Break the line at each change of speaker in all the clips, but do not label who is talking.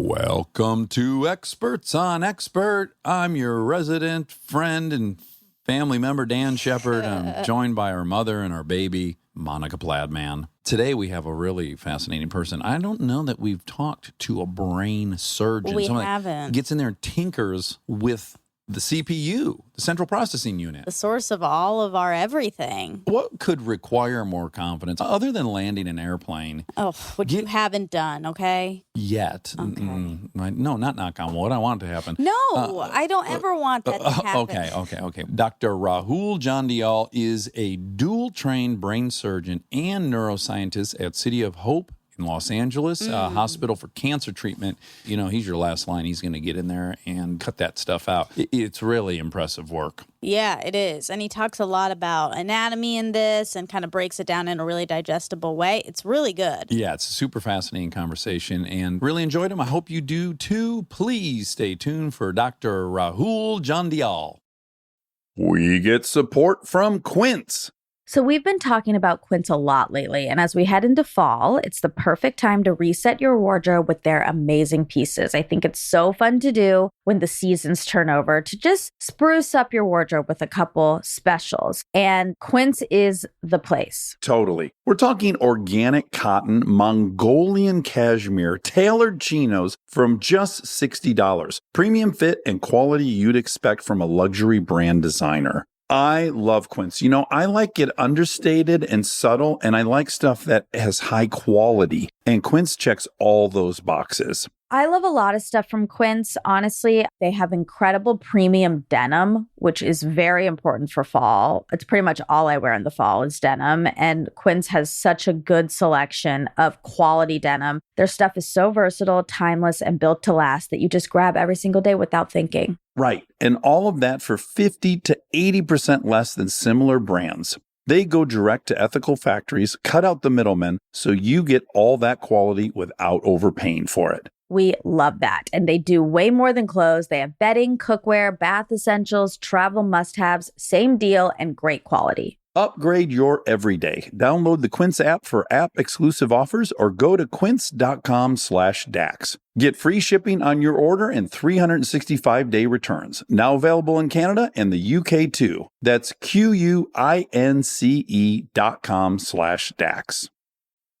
Welcome to Experts on Expert. I'm your resident friend and family member, Dan Shepard. I'm joined by our mother and our baby, Monica Pladman. Today we have a really fascinating person. I don't know that we've talked to a brain surgeon.
We
Someone
haven't.
that gets in there and tinkers with the CPU, the central processing unit.
The source of all of our everything.
What could require more confidence other than landing an airplane?
Oh, which you haven't done, okay?
Yet.
Okay.
No, not knock on wood. I want it to happen.
No, I don't ever want that to happen.
Okay. Dr. Rahul Jandial is a dual-trained brain surgeon and neuroscientist at City of Hope in Los Angeles, hospital for cancer treatment. You know, he's your last line. He's going to get in there and cut that stuff out. It's really impressive work.
Yeah, it is. And he talks a lot about anatomy in this and kind of breaks it down in a really digestible way. It's really good.
Yeah, it's a super fascinating conversation and really enjoyed him. I hope you do too. Please stay tuned for Dr. Rahul Jandial. We get support from Quince.
So we've been talking about Quince a lot lately, and as we head into fall, it's the perfect time to reset your wardrobe with their amazing pieces. I think it's so fun to do when the seasons turn over to just spruce up your wardrobe with a couple specials, and Quince is the place.
Totally. We're talking organic cotton, Mongolian cashmere, tailored chinos from just $60. Premium fit and quality you'd expect from a luxury brand designer. I love Quince. You know, I like it understated and subtle, and I like stuff that has high quality. And Quince checks all those boxes.
I love a lot of stuff from Quince. Honestly, they have incredible premium denim, which is very important for fall. It's pretty much all I wear in the fall is denim. And Quince has such a good selection of quality denim. Their stuff is so versatile, timeless, and built to last that you just grab every single day without thinking.
Right. And all of that for 50 to 80% less than similar brands. They go direct to ethical factories, cut out the middlemen, so you get all that quality without overpaying for it.
We love that. And they do way more than clothes. They have bedding, cookware, bath essentials, travel must-haves, same deal, and great quality.
Upgrade your everyday. Download the Quince app for app-exclusive offers or go to quince.com/DAX. Get free shipping on your order and 365-day returns. Now available in Canada and the UK too. That's QUINCE.com/DAX.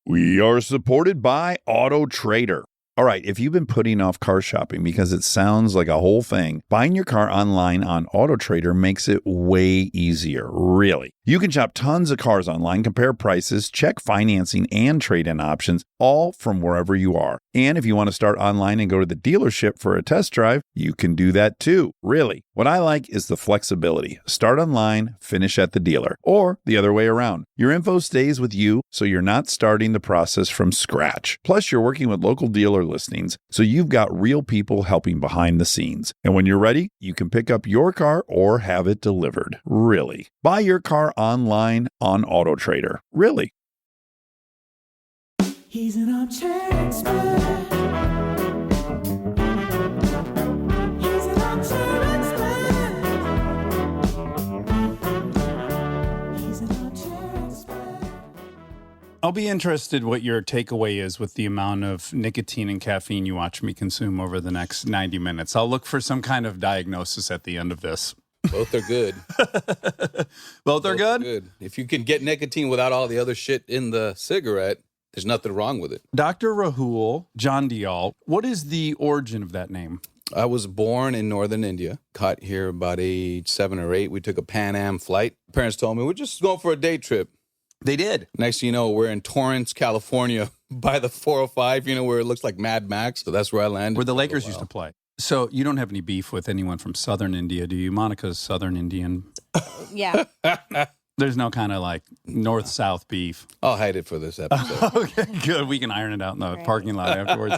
We are supported by Auto Trader. All right, if you've been putting off car shopping because it sounds like a whole thing, buying your car online on Auto Trader makes it way easier, really. You can shop tons of cars online, compare prices, check financing and trade-in options, all from wherever you are. And if you want to start online and go to the dealership for a test drive, you can do that too, really. What I like is the flexibility. Start online, finish at the dealer, or the other way around. Your info stays with you, so you're not starting the process from scratch. Plus, you're working with local dealer listings, so you've got real people helping behind the scenes. And when you're ready, you can pick up your car or have it delivered. Really. Buy your car online on Auto Trader. Really.
He's an armchair expert. He's an armchair expert. He's an armchair expert.
I'll be interested what your takeaway is with the amount of nicotine and caffeine you watch me consume over the next 90 minutes. I'll look for some kind of diagnosis at the end of this.
Both are good.
Both are good?
If you can get nicotine without all the other shit in the cigarette, there's nothing wrong with it.
Dr. Rahul Jandial, what is the origin of that name?
I was born in northern India, got here about age 7 or 8. We took a Pan Am flight. Parents told me, we're just going for a day trip.
They did.
Next thing you know, we're in Torrance, California by the 405, where it looks like Mad Max. So that's where I landed.
Where the Lakers used to play. So you don't have any beef with anyone from southern India, do you? Monica's southern Indian.
Yeah.
There's no kind of like north-south beef.
I'll hide it for this episode.
Okay, good. We can iron it out in the parking lot afterwards.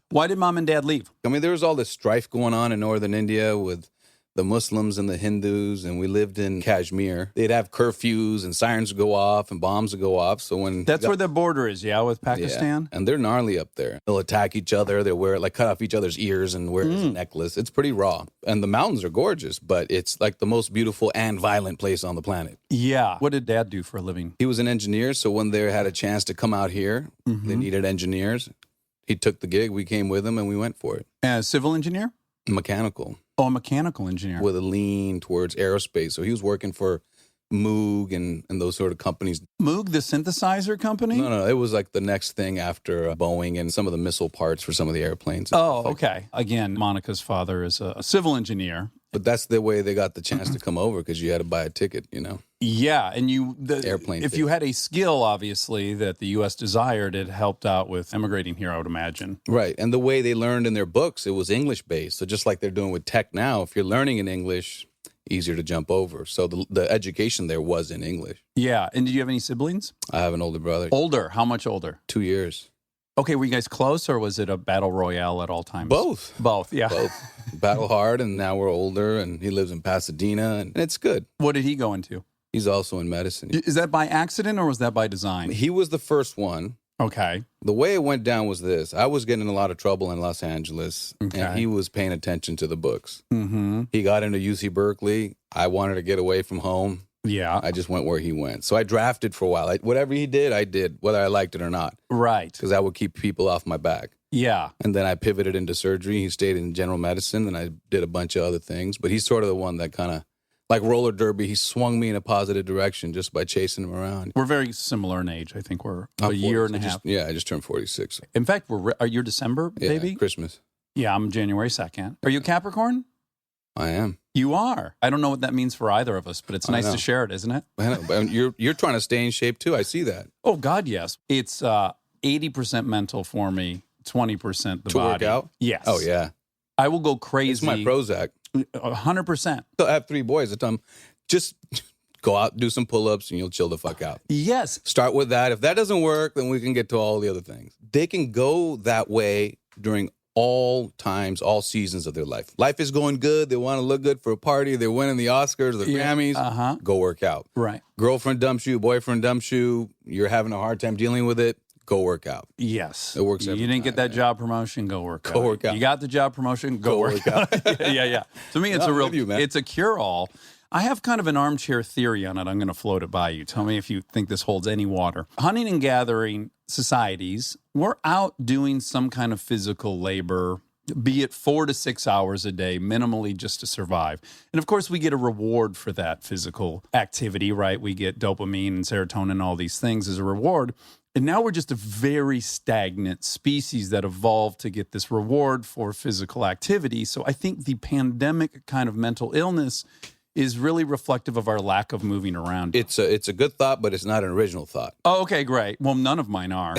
Why did mom and dad leave?
I mean, there was all this strife going on in northern India with the Muslims and the Hindus, and we lived in Kashmir. They'd have curfews and sirens would go off and bombs would go off. So when
that's where the border is, with Pakistan?
Yeah. And they're gnarly up there. They'll attack each other. They'll cut off each other's ears and wear it as a necklace. It's pretty raw. And the mountains are gorgeous, but it's like the most beautiful and violent place on the planet.
Yeah. What did dad do for a living?
He was an engineer, so when they had a chance to come out here, they needed engineers. He took the gig. We came with him, and we went for it.
As civil engineer?
Mechanical.
Oh, a mechanical engineer.
With a lean towards aerospace. So he was working for Moog and those sort of companies.
Moog, the synthesizer company?
No. It was like the next thing after Boeing and some of the missile parts for some of the airplanes.
Oh, okay. Again, Monica's father is a civil engineer.
But that's the way they got the chance to come over because you had to buy a ticket, you know.
Yeah, and
Airplane
if
ticket.
you had a skill, obviously, that the U.S. desired, it helped out with emigrating here, I would imagine.
Right. And the way they learned in their books, it was English-based. So just like they're doing with tech now, if you're learning in English, easier to jump over. So the education there was in English.
Yeah, and did you have any siblings?
I have an older brother.
Older. How much older?
2 years.
Okay, were you guys close, or was it a battle royale at all times?
Both.
Both, yeah.
Both. Battle hard, and now we're older, and he lives in Pasadena, and it's good.
What did he go into?
He's also in medicine.
Is that by accident, or was that by design?
He was the first one.
Okay.
The way it went down was this. I was getting in a lot of trouble in Los Angeles,
Okay.
and he was paying attention to the books.
Mm-hmm.
He got into UC Berkeley. I wanted to get away from home.
Yeah.
I just went where he went. So I drafted for a while. Whatever he did, I did, whether I liked it or not,
Right.
because that would keep people off my back.
Yeah.
And then I pivoted into surgery. He stayed in general medicine, and I did a bunch of other things. But he's sort of the one that kind of, like roller derby, he swung me in a positive direction just by chasing him around.
We're very similar in age. I think we're
I'm
a year
40,
and a
I
half.
just- I just turned 46.
In fact, are you December,
Yeah,
baby?
Christmas.
Yeah, I'm January 2nd. Are you Capricorn?
I am.
You are. I don't know what that means for either of us, but it's
I
nice
know.
to share it, isn't it?
I know, but you're trying to stay in shape too. I see that.
Oh, God, yes. It's 80% mental for me, 20% the
To
body.
work out?
Yes.
Oh, yeah.
I will go crazy.
It's my Prozac.
100%.
I have 3 boys. I tell them, just go out, do some pull-ups, and you'll chill the fuck out.
Yes.
Start with that. If that doesn't work, then we can get to all the other things. They can go that way during all times, all seasons of their life. Life is going good. They want to look good for a party. They're winning the Oscars, the Grammys.
Uh-huh.
Go work out.
Right.
Girlfriend dumps you, boyfriend dumps you. You're having a hard time dealing with it. Go work out.
Yes.
It works
You
every
didn't get
time,
that
man.
job promotion, go work out.
Go work out.
You got the job promotion, go work out. yeah. To me, it's
No,
a
I'm
real,
with you, man.
it's a cure-all. I have kind of an armchair theory on it. I'm going to float it by you. Tell me if you think this holds any water. Hunting and gathering societies, we're out doing some kind of physical labor, be it 4 to 6 hours a day, minimally just to survive. And of course, we get a reward for that physical activity, right? We get dopamine and serotonin, all these things as a reward. And now we're just a very stagnant species that evolved to get this reward for physical activity. So I think the pandemic kind of mental illness is really reflective of our lack of moving around.
It's a good thought, but it's not an original thought.
Oh, okay, great. Well, none of mine are.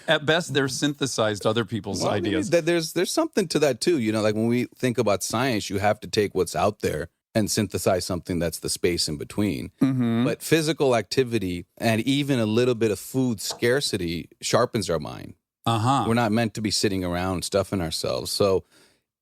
At best, they're synthesized other people's
Well, I mean,
ideas.
there's something to that too. You know, like when we think about science, you have to take what's out there and synthesize something that's the space in between.
Mm-hmm.
But physical activity and even a little bit of food scarcity sharpens our mind.
Uh-huh.
We're not meant to be sitting around stuffing ourselves. So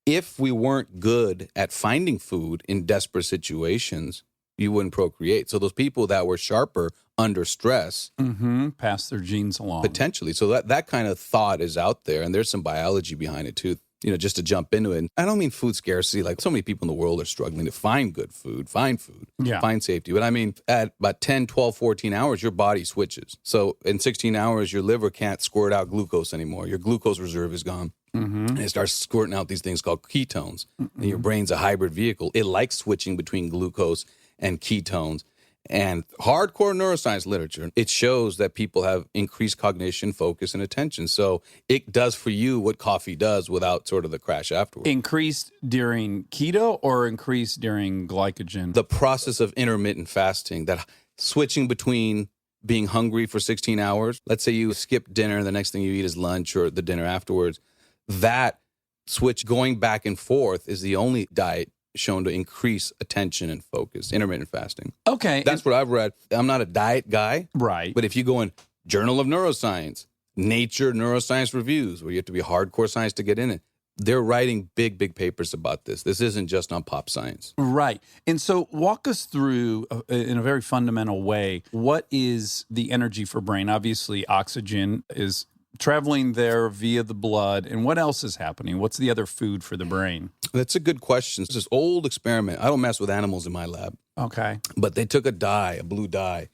if we weren't good at finding food in desperate situations, you wouldn't procreate. So those people that were sharper under stress,
Mm-hmm. Pass their genes along.
potentially. So that kind of thought is out there, and there's some biology behind it too. You know, just to jump into it. And I don't mean food scarcity. Like so many people in the world are struggling to find good food, find
Yeah.
safety. But I mean, at about 10, 12, 14 hours, your body switches. So in 16 hours, your liver can't squirt out glucose anymore. Your glucose reserve is gone.
Mm-hmm.
And it starts squirting out these things called ketones. And your brain's a hybrid vehicle. It likes switching between glucose and ketones. And hardcore neuroscience literature, it shows that people have increased cognition, focus, and attention. So it does for you what coffee does without sort of the crash afterwards.
Increased during keto or increased during glycogen?
The process of intermittent fasting, that switching between being hungry for 16 hours, let's say you skip dinner, the next thing you eat is lunch or the dinner afterwards, that switch going back and forth is the only diet shown to increase attention and focus, intermittent fasting.
Okay.
That's what I've read. I'm not a diet guy,
right.
but if you go in Journal of Neuroscience, Nature Neuroscience Reviews, where you have to be hardcore science to get in it, they're writing big, big papers about this. This isn't just on pop science.
Right. And so walk us through, in a very fundamental way, what is the energy for brain? Obviously, oxygen is traveling there via the blood. And what else is happening? What's the other food for the brain?
That's a good question. It's this old experiment. I don't mess with animals in my lab,
Okay.
but they took a blue dye,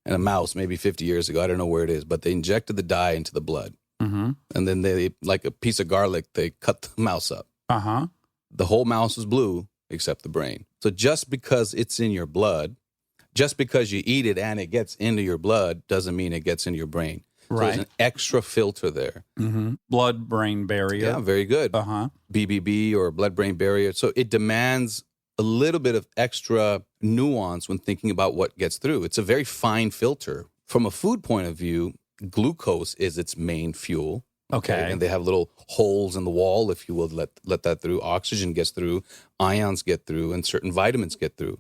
and a mouse maybe 50 years ago. I don't know where it is, but they injected the dye into the blood.
Mm-hmm.
And then they, like a piece of garlic, they cut the mouse up.
Uh-huh.
The whole mouse is blue except the brain. So just because it's in your blood, just because you eat it and it gets into your blood doesn't mean it gets into your brain. So
Right.
there's an extra filter there.
Mm-hmm. Blood-brain barrier.
Yeah, very good.
Uh-huh.
BBB or blood-brain barrier. So it demands a little bit of extra nuance when thinking about what gets through. It's a very fine filter. From a food point of view, glucose is its main fuel.
Okay.
And they have little holes in the wall, if you will, let that through. Oxygen gets through, ions get through, and certain vitamins get through.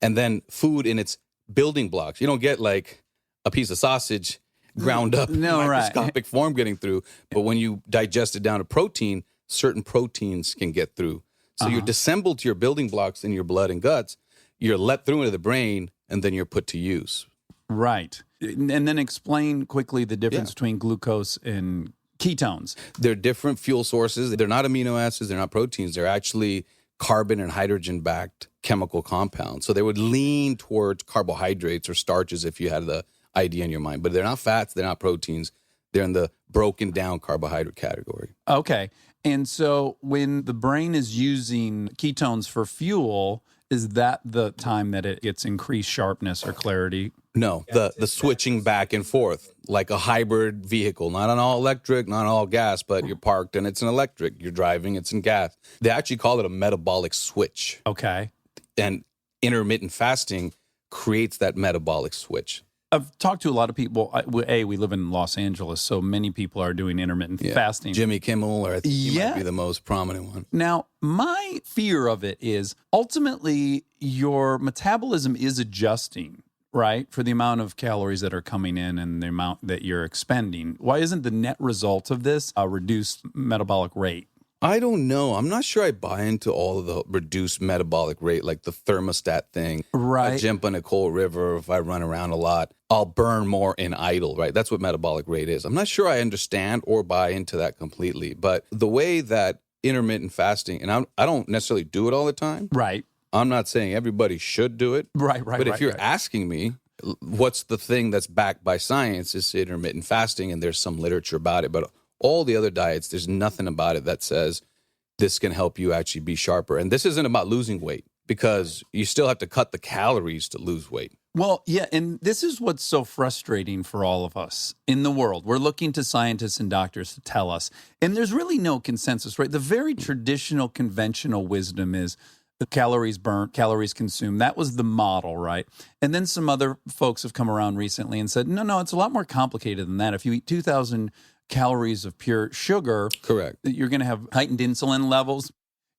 And then food in its building blocks. You don't get like a piece of sausage ground up in microscopic form getting through. But when you digest it down to protein, certain proteins can get through. So you're disassembled to your building blocks in your blood and guts. You're let through into the brain, and then you're put to use.
Right. And then explain quickly the difference between glucose and ketones.
They're different fuel sources. They're not amino acids. They're not proteins. They're actually carbon and hydrogen-backed chemical compounds. So they would lean towards carbohydrates or starches if you had the idea in your mind. But they're not fats. They're not proteins. They're in the broken down carbohydrate category.
Okay. And so when the brain is using ketones for fuel, is that the time that it gets increased sharpness or clarity?
No, the switching back and forth, like a hybrid vehicle, not an all electric, not all gas, but you're parked and it's an electric. You're driving, it's in gas. They actually call it a metabolic switch.
Okay.
And intermittent fasting creates that metabolic switch.
I've talked to a lot of people. We live in Los Angeles, so many people are doing intermittent fasting.
Jimmy Kimmel, or I think he might be the most prominent one.
Now, my fear of it is ultimately your metabolism is adjusting, right, for the amount of calories that are coming in and the amount that you're expending. Why isn't the net result of this a reduced metabolic rate?
I don't know. I'm not sure I buy into all of the reduced metabolic rate, like the thermostat thing.
Right.
I jump in a cold river, if I run around a lot, I'll burn more in idle, right? That's what metabolic rate is. I'm not sure I understand or buy into that completely. But the way that intermittent fasting, and I don't necessarily do it all the time.
Right.
I'm not saying everybody should do it.
Right.
But if you're asking me, what's the thing that's backed by science is intermittent fasting, and there's some literature about it. But all the other diets, there's nothing about it that says this can help you actually be sharper. And this isn't about losing weight, because you still have to cut the calories to lose weight.
Well, yeah, and this is what's so frustrating for all of us in the world. We're looking to scientists and doctors to tell us, and there's really no consensus, right? The very traditional, conventional wisdom is the calories burnt, calories consumed. That was the model, right? And then some other folks have come around recently and said, no, it's a lot more complicated than that. If you eat 2,000 calories of pure sugar,
correct,
you're going to have heightened insulin levels.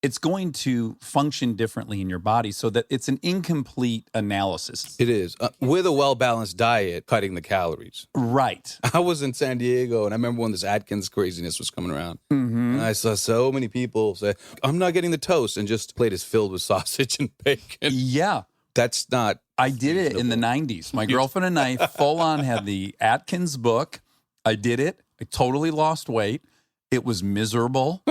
It's going to function differently in your body, so that it's an incomplete analysis.
It is. With a well-balanced diet, cutting the calories.
Right.
I was in San Diego, and I remember when this Atkins craziness was coming around. Mm-hmm. And I saw so many people say, I'm not getting the toast, and just plate is filled with sausage and bacon.
Yeah.
That's not
I did it in the 90s. My girlfriend and I full on had the Atkins book. I did it. I totally lost weight. It was miserable.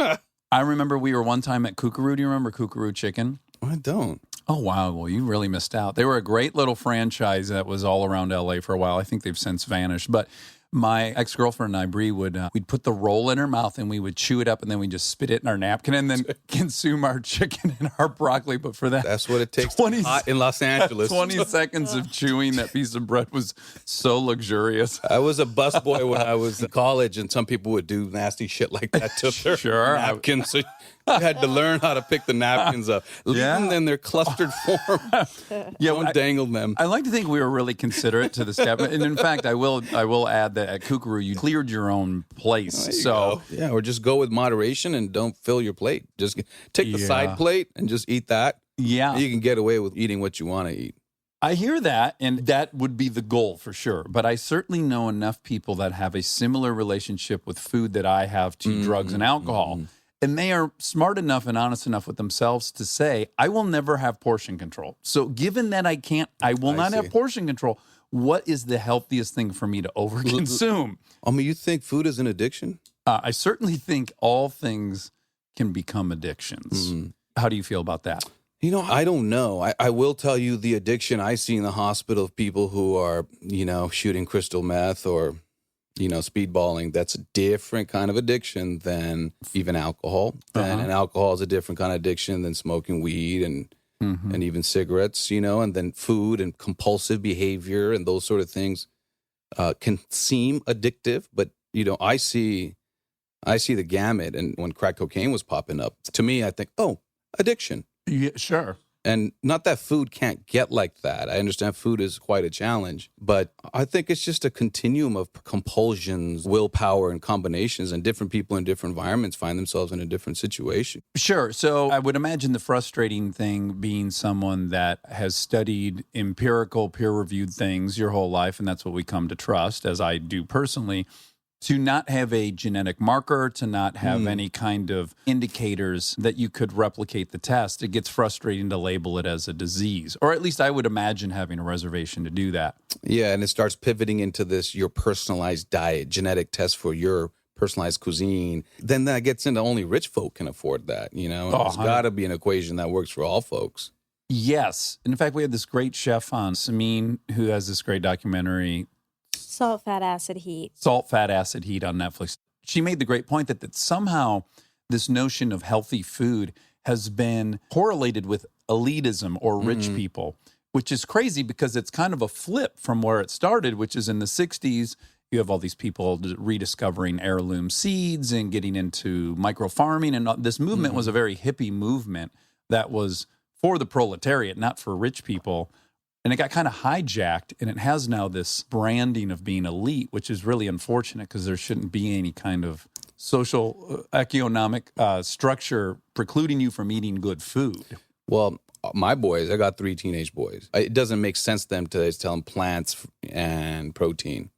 I remember we were one time at Kookaroo. Do you remember Kookaroo Chicken?
I don't.
Oh, wow. Well, you really missed out. They were a great little franchise that was all around L.A. for a while. I think they've since vanished. But my ex-girlfriend and I, Bree, we'd put the roll in her mouth and we would chew it up and then we'd just spit it in our napkin and then consume our chicken and our broccoli. But for that,
that's what it takes to be hot in Los Angeles.
20 seconds of chewing that piece of bread was so luxurious.
I was a busboy when I was in college, and some people would do nasty shit like that to
Sure.
napkins. So you had to learn how to pick the napkins up. Leave them in their clustered form. Don't dangle them.
I like to think we were really considerate to the staff. And in fact, I will add that at Kookaroo, you cleared your own place.
Go. Yeah, or just go with moderation and don't fill your plate. Just take the side plate and just eat that.
Yeah.
You can get away with eating what you want to eat.
I hear that, and that would be the goal for sure. But I certainly know enough people that have a similar relationship with food that I have to drugs and alcohol. And they are smart enough and honest enough with themselves to say, I will never have portion control. So given that I will not have portion control, what is the healthiest thing for me to overconsume?
I mean, you think food is an addiction?
I certainly think all things can become addictions. How do you feel about that?
You know, I don't know. I will tell you the addiction I see in the hospital of people who are, shooting crystal meth or speedballing, that's a different kind of addiction than even alcohol. And alcohol is a different kind of addiction than smoking weed and even cigarettes, and then food and compulsive behavior and those sort of things can seem addictive. But, I see the gamut. And when crack cocaine was popping up, to me, I think, oh, addiction.
Yeah, sure.
And not that food can't get like that. I understand food is quite a challenge, but I think it's just a continuum of compulsions, willpower, and combinations, and different people in different environments find themselves in a different situation.
Sure. So I would imagine the frustrating thing being someone that has studied empirical, peer-reviewed things your whole life, and that's what we come to trust, as I do personally, to not have a genetic marker, to not have any kind of indicators that you could replicate the test. It gets frustrating to label it as a disease, or at least I would imagine having a reservation to do that.
Yeah, and it starts pivoting into your personalized diet, genetic test for your personalized cuisine. Then that gets into only rich folk can afford that, There's got to be an equation that works for all folks.
Yes. In fact, we had this great chef on, Samin, who has this great documentary,
Salt, fat, acid, heat.
Salt, Fat, Acid, Heat on Netflix. She made the great point that somehow this notion of healthy food has been correlated with elitism or rich people, which is crazy because it's kind of a flip from where it started, which is in the 60s. You have all these people rediscovering heirloom seeds and getting into micro farming. And this movement was a very hippie movement that was for the proletariat, not for rich people. And it got kind of hijacked, and it has now this branding of being elite, which is really unfortunate because there shouldn't be any kind of social, economic structure precluding you from eating good food.
Well, my boys, I got 3 teenage boys. It doesn't make sense to them to tell them plants and protein.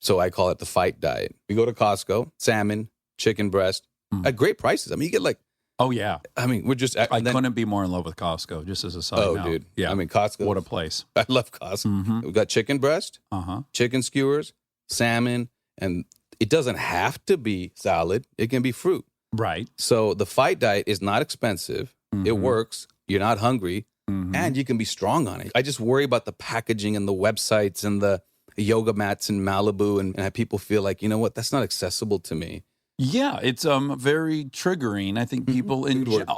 So I call it the fight diet. We go to Costco, salmon, chicken breast, at great prices. I mean, you get
oh, yeah.
I mean, we're just...
I couldn't be more in love with Costco, just as a side note.
Oh, dude.
Yeah.
I mean, Costco...
What a place.
I love Costco. We've got chicken breast, chicken skewers, salmon, and it doesn't have to be salad. It can be fruit.
Right.
So the fight diet is not expensive. It works. You're not hungry, and you can be strong on it. I just worry about the packaging and the websites and the yoga mats in Malibu and have people feel like, you know what, that's not accessible to me.
Yeah, it's very triggering. I think people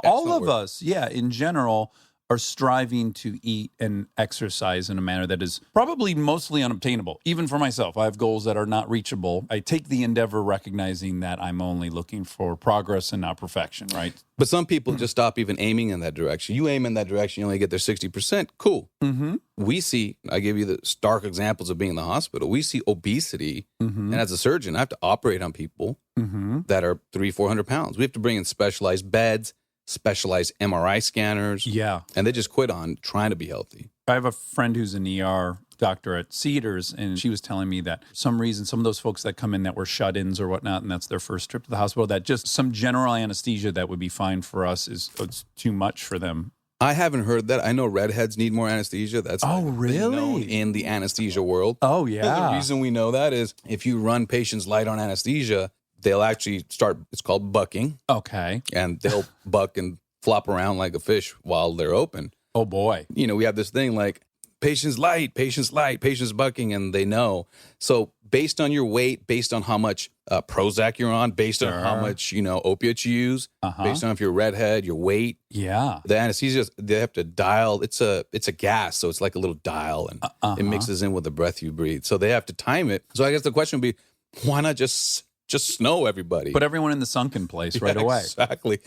all of us, in general, are striving to eat and exercise in a manner that is probably mostly unobtainable. Even for myself, I have goals that are not reachable. I take the endeavor recognizing that I'm only looking for progress and not perfection, right?
But some people just stop even aiming in that direction. You aim in that direction, you only get there 60%. Cool. We see, I give you the stark examples of being in the hospital. We see obesity. And as a surgeon, I have to operate on people that are 300-400 pounds. We have to bring in specialized beds, specialized MRI scanners.
Yeah.
And they just quit on trying to be healthy.
I have a friend who's an ER doctor at Cedars, and she was telling me that for some reason, some of those folks that come in that were shut-ins or whatnot, and that's their first trip to the hospital, that just some general anesthesia that would be fine for us is it's too much for them.
I haven't heard that. I know redheads need more anesthesia. That's known in the anesthesia world.
Oh, yeah.
The reason we know that is if you run patients light on anesthesia, they'll actually start, it's called bucking.
Okay.
And they'll buck and flop around like a fish while they're open.
Oh, boy.
We have this thing like patients light, patients bucking, and they know. So based on your weight, based on how much Prozac you're on, based on how much, opiates you use, based on if you're a redhead, your weight.
Yeah.
The anesthesia, they have to dial. It's a gas, so it's like a little dial, and it mixes in with the breath you breathe. So they have to time it. So I guess the question would be, why not just snow everybody?
Put everyone in the sunken place right away.
Exactly.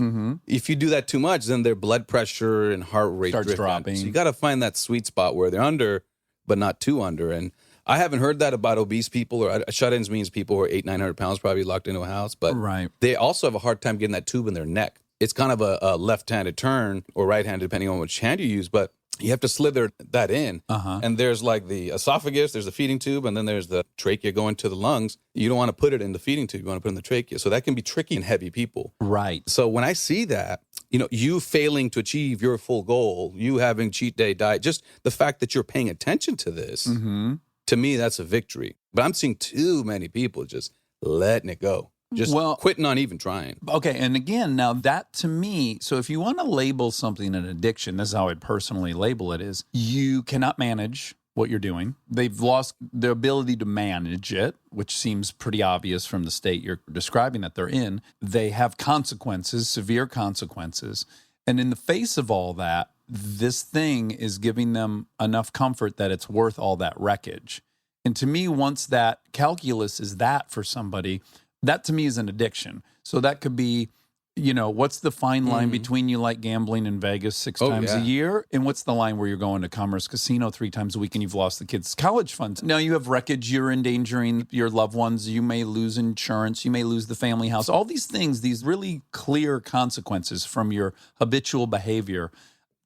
If you do that too much, then their blood pressure and heart rate
starts dropping.
So you got to find that sweet spot where they're under, but not too under. And I haven't heard that about obese people, or shut-ins means people who are 800-900 pounds probably locked into a house. But they also have a hard time getting that tube in their neck. It's kind of a left-handed turn or right-handed, depending on which hand you use, but you have to slither that in. And there's like the esophagus, there's the feeding tube, and then there's the trachea going to the lungs. You don't want to put it in the feeding tube. You want to put it in the trachea. So that can be tricky in heavy people.
Right.
So when I see that, you failing to achieve your full goal, you having cheat day diet, just the fact that you're paying attention to this, to me, that's a victory. But I'm seeing too many people just letting it go. Just quitting on even trying.
Okay, and again, now that to me, so if you want to label something an addiction, this is how I'd personally label it, is you cannot manage what you're doing. They've lost their ability to manage it, which seems pretty obvious from the state you're describing that they're in. They have consequences, severe consequences. And in the face of all that, this thing is giving them enough comfort that it's worth all that wreckage. And to me, once that calculus is that for somebody, that to me is an addiction. So that could be, what's the fine line between you like gambling in Vegas 6 times a year? And what's the line where you're going to Commerce Casino 3 times a week and you've lost the kids' college funds? Now you have wreckage, you're endangering your loved ones, you may lose insurance, you may lose the family house. All these things, these really clear consequences from your habitual behavior.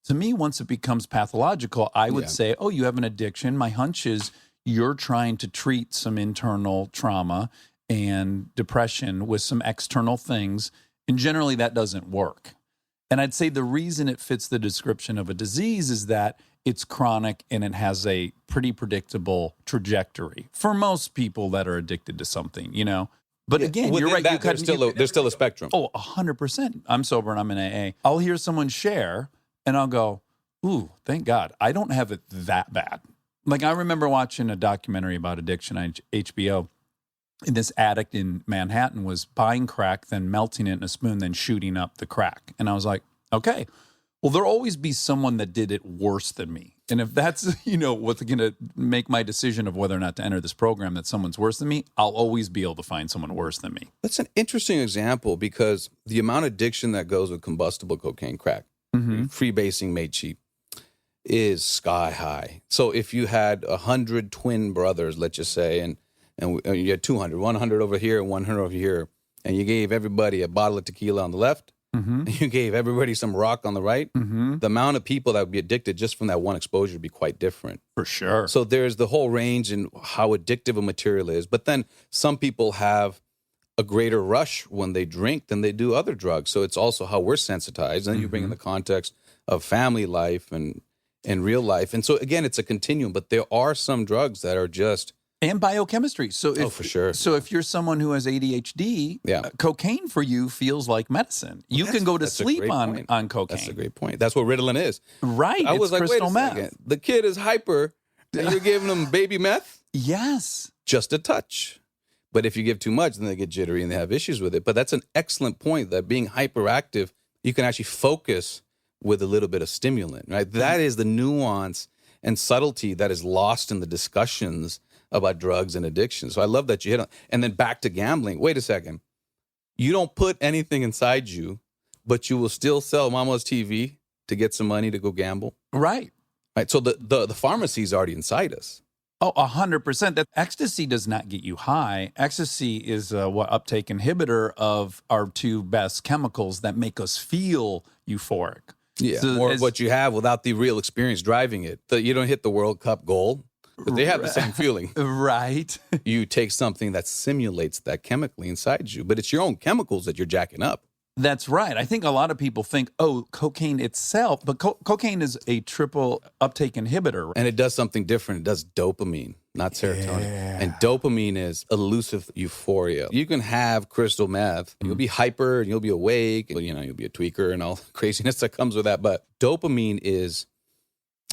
To me, once it becomes pathological, I would say, oh, you have an addiction. My hunch is you're trying to treat some internal trauma and depression with some external things. And generally, that doesn't work. And I'd say the reason it fits the description of a disease is that it's chronic and it has a pretty predictable trajectory for most people that are addicted to something, But again, you're right.
There's still a spectrum.
Oh, 100%. I'm sober and I'm in AA. I'll hear someone share and I'll go, ooh, thank God. I don't have it that bad. Like I remember watching a documentary about addiction on HBO. And this addict in Manhattan was buying crack, then melting it in a spoon, then shooting up the crack. And I was like, okay, well, there'll always be someone that did it worse than me. And if that's, what's going to make my decision of whether or not to enter this program, that someone's worse than me, I'll always be able to find someone worse than me.
That's an interesting example because the amount of addiction that goes with combustible cocaine crack, freebasing made cheap, is sky high. So if you had 100 twin brothers, let's just say, and you had 200, 100 over here and 100 over here, and you gave everybody a bottle of tequila on the left, and you gave everybody some rock on the right, the amount of people that would be addicted just from that one exposure would be quite different.
For sure.
So there's the whole range in how addictive a material is. But then some people have a greater rush when they drink than they do other drugs. So it's also how we're sensitized. And then you bring in the context of family life and real life. And so, again, it's a continuum. But there are some drugs that are just...
And biochemistry. So
for sure.
So if you're someone who has ADHD, cocaine for you feels like medicine. You can go to sleep on cocaine.
That's a great point. That's what Ritalin is.
Right.
I was like, wait a
meth.
second. The kid is hyper, and you're giving him baby meth?
Yes.
Just a touch. But if you give too much, then they get jittery and they have issues with it. But that's an excellent point, that being hyperactive, you can actually focus with a little bit of stimulant, right? That is the nuance and subtlety that is lost in the discussions about drugs and addiction. So I love that you hit on. And then back to gambling. Wait a second. You don't put anything inside you, but you will still sell Mama's TV to get some money to go gamble.
Right.
Right. So the pharmacy is already inside us.
Oh, 100%. That ecstasy does not get you high. Ecstasy is what uptake inhibitor of our two best chemicals that make us feel euphoric.
Yeah.
So
or what you have without the real experience driving it. You don't hit the World Cup goal. But they have the same feeling.
Right.
You take something that simulates that chemically inside you, but it's your own chemicals that you're jacking up.
That's right. I think a lot of people think, oh, cocaine itself, but cocaine is a triple uptake inhibitor.
And it does something different. It does dopamine, not serotonin.
Yeah.
And dopamine is elusive euphoria. You can have crystal meth. You'll be hyper and you'll be awake. You'll be a tweaker and all the craziness that comes with that. But dopamine is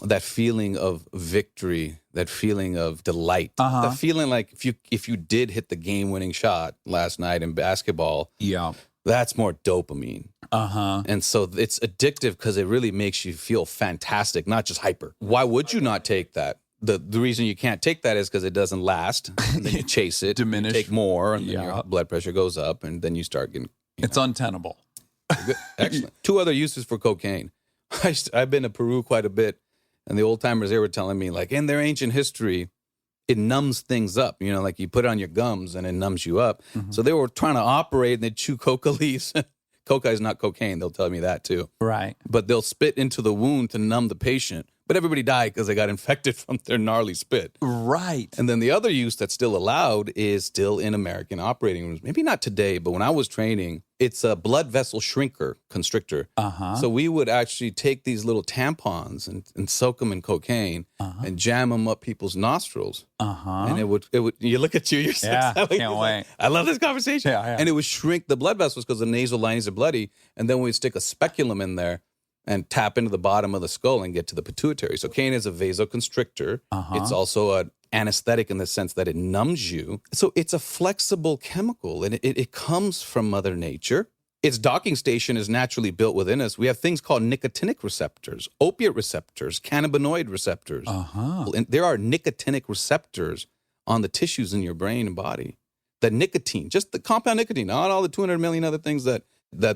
that feeling of victory, that feeling of delight, the feeling like if you did hit the game-winning shot last night in basketball, that's more dopamine. And so it's addictive because it really makes you feel fantastic, not just hyper. Why would you not take that? The reason you can't take that is because it doesn't last. And then you chase it,
diminish,
take more, and then your blood pressure goes up, and then you start getting...
It's untenable.
Excellent. 2 other uses for cocaine. I've been to Peru quite a bit. And the old timers, they were telling me, like, in their ancient history, it numbs things up. Like you put it on your gums and it numbs you up. So they were trying to operate and they chew coca leaves. Coca is not cocaine. They'll tell me that too.
Right.
But they'll spit into the wound to numb the patient. But everybody died because they got infected from their gnarly spit.
Right.
And then the other use that's still allowed is still in American operating rooms. Maybe not today, but when I was training, it's a blood vessel constrictor. So we would actually take these little tampons and soak them in cocaine and jam them up people's nostrils. And it would. You look at you're
can't wait.
I love this conversation.
Yeah.
And it would shrink the blood vessels because the nasal linings are bloody. And then we'd stick a speculum in there. and tap into the bottom of the skull and get to the pituitary. So cocaine is a vasoconstrictor. It's also an anesthetic in the sense that it numbs you. So it's a flexible chemical, and it comes from Mother Nature. Its docking station is naturally built within us. We have things called nicotinic receptors, opiate receptors, cannabinoid receptors. And there are nicotinic receptors on the tissues in your brain and body. That nicotine, just the compound nicotine, not all the 200 million other things that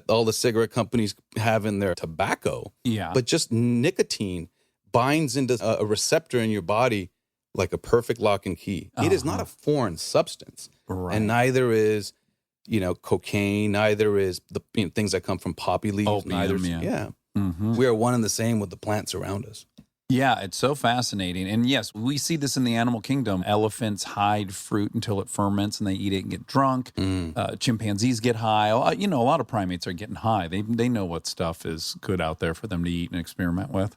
all the cigarette companies have in their tobacco.
Yeah.
But just nicotine binds into a receptor in your body like a perfect lock and key. It is not a foreign substance.
Right.
And neither is, cocaine, neither is the things that come from poppy leaves.
Opium, yeah.
We are one and the same with the plants around us.
Yeah, it's so fascinating. And yes, we see this in the animal kingdom. Elephants hide fruit until it ferments and they eat it and get drunk. Chimpanzees get high. A lot of primates are getting high. They know what stuff is good out there for them to eat and experiment with.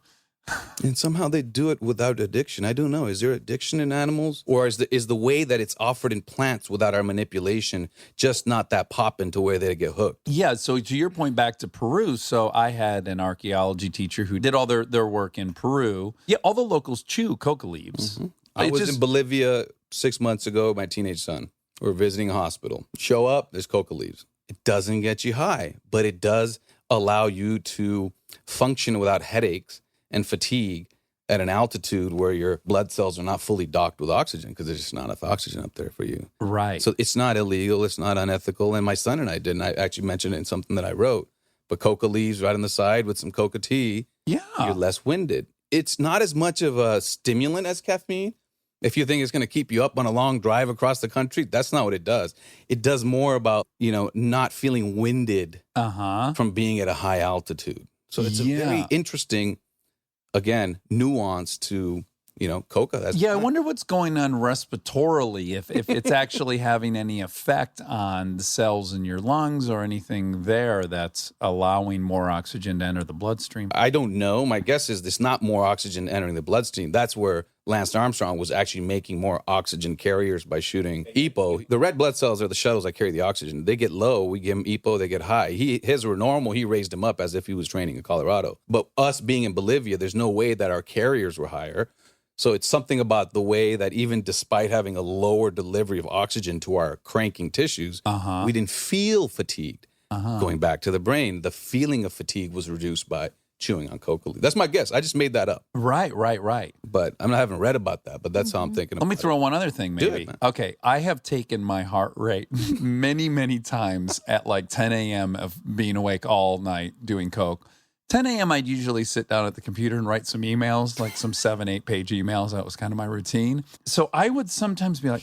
And somehow they do it without addiction. I don't know. Is there addiction in animals? Or is the way that it's offered in plants without our manipulation just not that pop into where they get hooked?
Yeah, so to your point, back to Peru. So I had an archaeology teacher who did all their work in Peru. Yeah, all the locals chew coca leaves.
I was in Bolivia 6 months ago, my teenage son. We're visiting a hospital. Show up, there's coca leaves. It doesn't get you high, but it does allow you to function without headaches and fatigue at an altitude where your blood cells are not fully docked with oxygen because there's just not enough oxygen up there for you.
Right.
So it's not illegal. It's not unethical. And my son and I did, and I actually mentioned it in something that I wrote. But coca leaves right on the side with some coca tea,
Yeah.
you're less winded. It's not as much of a stimulant as caffeine. If you think it's going to keep you up on a long drive across the country, that's not what it does. It does more about, not feeling winded from being at a high altitude. So it's a very interesting, again, nuance to, coca. That's
I wonder what's going on respiratorily, if it's actually having any effect on the cells in your lungs or anything there that's allowing more oxygen to enter the bloodstream.
I don't know. My guess is there's not more oxygen entering the bloodstream. That's where Lance Armstrong was actually making more oxygen carriers by shooting EPO. The red blood cells are the shuttles that carry the oxygen. They get low, we give him EPO, they get high. His were normal, he raised them up as if he was training in Colorado. But us being in Bolivia, there's no way that our carriers were higher. So it's something about the way that even despite having a lower delivery of oxygen to our cranking tissues, we didn't feel fatigued. Going back to the brain, the feeling of fatigue was reduced by chewing on coca leaf. That's my guess. I just made that up.
Right.
But I haven't read about that, but that's how I'm thinking about it.
Let me throw one other thing,
Do
maybe.
it, man.
Okay, I have taken my heart rate many, many times at like 10 a.m. of being awake all night doing coke. 10 a.m. I'd usually sit down at the computer and write some emails, like some 7-8 page emails. That was kind of my routine. So I would sometimes be like,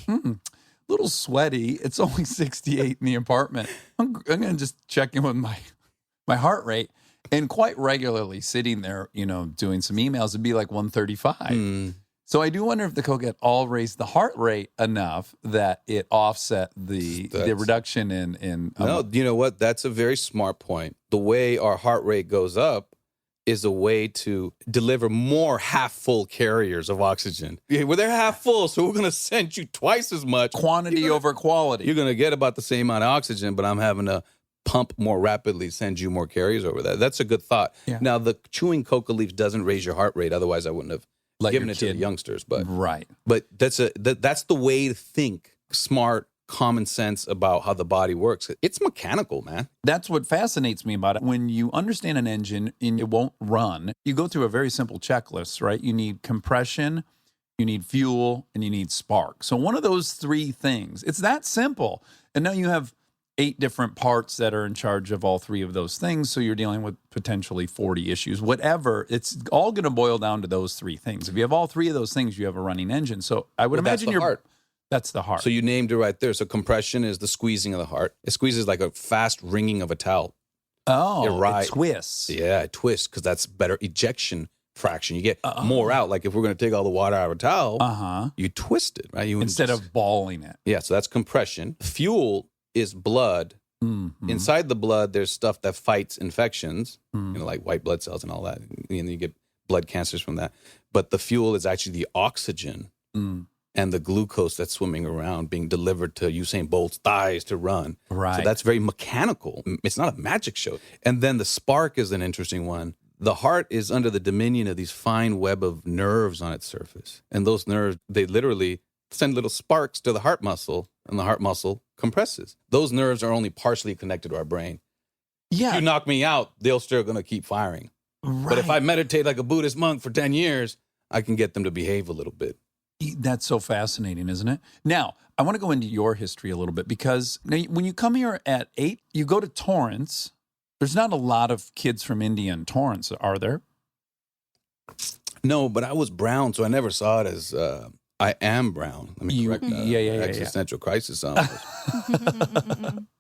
little sweaty. It's only 68 in the apartment. I'm going to just check in with my heart rate. And quite regularly sitting there, doing some emails, it'd be like 135. So I do wonder if the coke at all raised the heart rate enough that it offset the reduction in
No, you know what? That's a very smart point. The way our heart rate goes up is a way to deliver more half-full carriers of oxygen. Yeah, well, they're half full, so we're going to send you twice as much.
quantity over quality.
You're going to get about the same amount of oxygen, but I'm having to pump more rapidly, send you more carriers over that. That's a good thought.
Yeah.
Now, the chewing coca leaf doesn't raise your heart rate. Otherwise, I wouldn't have given
your
it to the
kid.
youngsters. But
Right.
that's the way to think. Smart, common sense about how the body works. It's mechanical, man.
That's what fascinates me about it. When you understand an engine and it won't run, you go through a very simple checklist, right? You need compression, you need fuel, and you need spark. So one of those three things, it's that simple. And now you have 8 different parts that are in charge of all 3 of those things. So you're dealing with potentially 40 issues, whatever. It's all going to boil down to those 3 things. If you have all 3 of those things, you have a running engine. So I would imagine
that's the heart.
That's the heart.
So you named it right there. So compression is the squeezing of the heart. It squeezes like a fast wringing of a towel.
it twists.
Yeah, it twists because that's better ejection fraction. You get more out. Like if we're going to take all the water out of a towel, you twist it, right?
Instead of balling it.
Yeah, so that's compression. Fuel is blood. Inside the blood, there's stuff that fights infections, like white blood cells and all that. And you get blood cancers from that. But the fuel is actually the oxygen and the glucose that's swimming around being delivered to Usain Bolt's thighs to run.
Right.
So that's very mechanical. It's not a magic show. And then the spark is an interesting one. The heart is under the dominion of these fine web of nerves on its surface. And those nerves, they literally send little sparks to the heart muscle, and the heart muscle compresses. Those nerves are only partially connected to our brain.
Yeah.
If you knock me out, they're still going to keep firing.
Right.
But if I meditate like a Buddhist monk for 10 years, I can get them to behave a little bit.
That's so fascinating, isn't it? Now, I want to go into your history a little bit because now, when you come here at 8, you go to Torrance. There's not a lot of kids from India in Torrance, are there?
No, but I was brown, so I never saw it as I am brown. Let me correct that.
Yeah.
Existential crisis almost.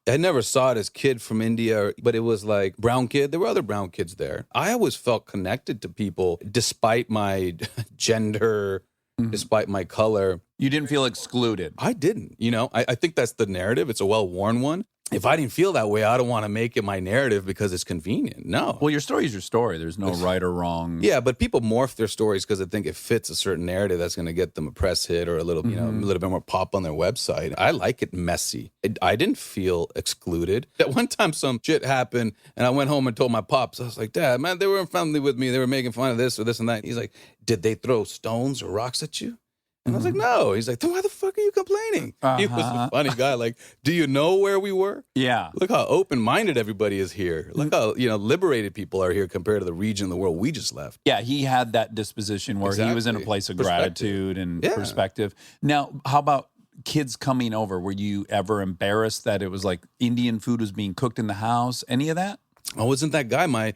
I never saw it as kid from India, but it was like brown kid. There were other brown kids there. I always felt connected to people despite my gender, despite my color.
You didn't feel excluded.
I didn't. I think that's the narrative. It's a well-worn one. If I didn't feel that way, I don't want to make it my narrative because it's convenient. No.
Well, your story is your story. There's no right or wrong.
Yeah, but people morph their stories because they think it fits a certain narrative that's going to get them a press hit or a little, a little bit more pop on their website. I like it messy. I didn't feel excluded. At one time, some shit happened, and I went home and told my pops. I was like, Dad, man, they were friendly with me. They were making fun of this or this and that. He's like, did they throw stones or rocks at you? And I was like, no. He's like, then why the fuck are you complaining? He was a funny guy. Like, do you know where we were?
Yeah.
Look how open-minded everybody is here. Look how, liberated people are here compared to the region of the world we just left.
Yeah, he had that disposition where he was in a place of gratitude and perspective. Now, how about kids coming over? Were you ever embarrassed that it was like Indian food was being cooked in the house? Any of that?
I wasn't that guy. My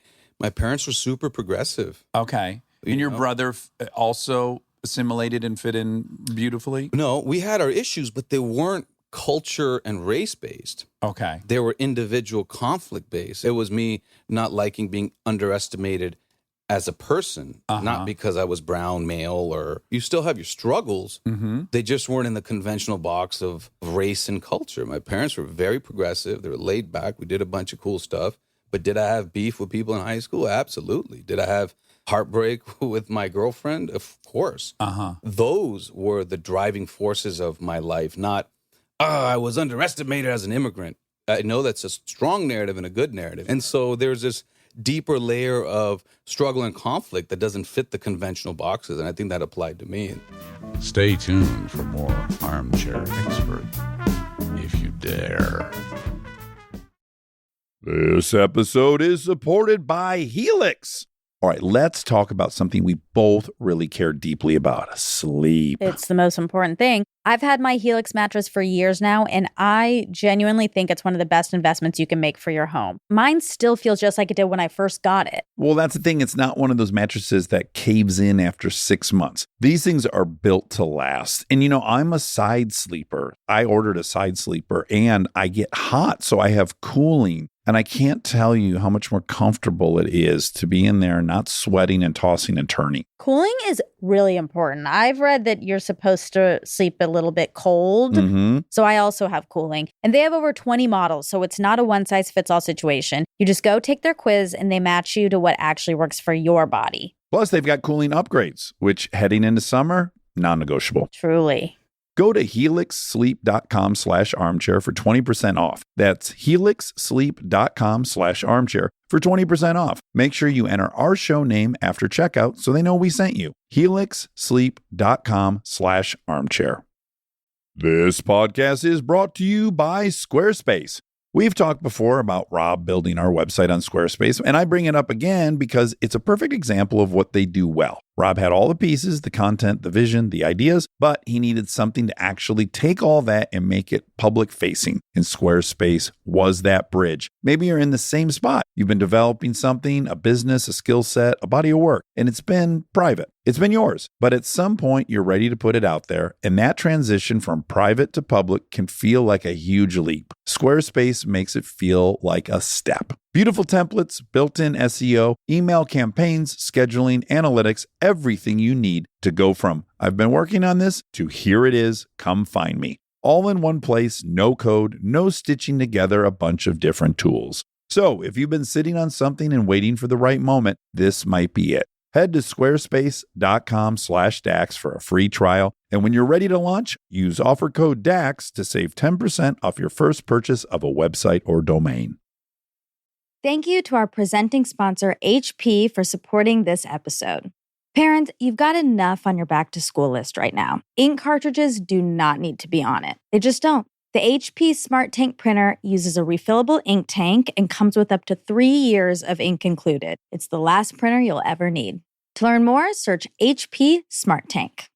parents were super progressive.
Okay. And your brother also assimilated and fit in beautifully?
No, we had our issues, but they weren't culture and race-based.
Okay.
They were individual conflict-based. It was me not liking being underestimated as a person, not because I was brown, male, or you still have your struggles. They just weren't in the conventional box of race and culture. My parents were very progressive. They were laid back. We did a bunch of cool stuff. But did I have beef with people in high school? Absolutely. Did I have heartbreak with my girlfriend? Of course. Those were the driving forces of my life, not, I was underestimated as an immigrant. I know that's a strong narrative and a good narrative. And so there's this deeper layer of struggle and conflict that doesn't fit the conventional boxes. And I think that applied to me.
Stay tuned for more Armchair Expert, if you dare.
This episode is supported by Helix. All right, let's talk about something we both really care deeply about: sleep.
It's the most important thing. I've had my Helix mattress for years now, and I genuinely think it's one of the best investments you can make for your home. Mine still feels just like it did when I first got it.
Well, that's the thing. It's not one of those mattresses that caves in after 6 months. These things are built to last. And, I'm a side sleeper. I ordered a side sleeper, and I get hot, so I have cooling. And I can't tell you how much more comfortable it is to be in there not sweating and tossing and turning.
Cooling is really important. I've read that you're supposed to sleep a little bit cold. So I also have cooling. And they have over 20 models, so it's not a one-size-fits-all situation. You just go take their quiz, and they match you to what actually works for your body.
Plus, they've got cooling upgrades, which heading into summer, non-negotiable.
Truly.
Go to helixsleep.com/armchair for 20% off. That's helixsleep.com/armchair for 20% off. Make sure you enter our show name after checkout so they know we sent you. helixsleep.com/armchair. This podcast is brought to you by Squarespace. We've talked before about Rob building our website on Squarespace, and I bring it up again because it's a perfect example of what they do well. Rob had all the pieces, the content, the vision, the ideas, but he needed something to actually take all that and make it public facing. And Squarespace was that bridge. Maybe you're in the same spot. You've been developing something, a business, a skill set, a body of work, and it's been private. It's been yours, but at some point you're ready to put it out there, and that transition from private to public can feel like a huge leap. Squarespace makes it feel like a step. Beautiful templates, built-in SEO, email campaigns, scheduling, analytics, everything you need to go from I've been working on this to here it is, come find me. All in one place, no code, no stitching together a bunch of different tools. So if you've been sitting on something and waiting for the right moment, this might be it. Head to squarespace.com/DAX for a free trial. And when you're ready to launch, use offer code DAX to save 10% off your first purchase of a website or domain.
Thank you to our presenting sponsor, HP, for supporting this episode. Parents, you've got enough on your back-to-school list right now. Ink cartridges do not need to be on it. They just don't. The HP Smart Tank printer uses a refillable ink tank and comes with up to 3 years of ink included. It's the last printer you'll ever need. To learn more, search HP Smart Tank.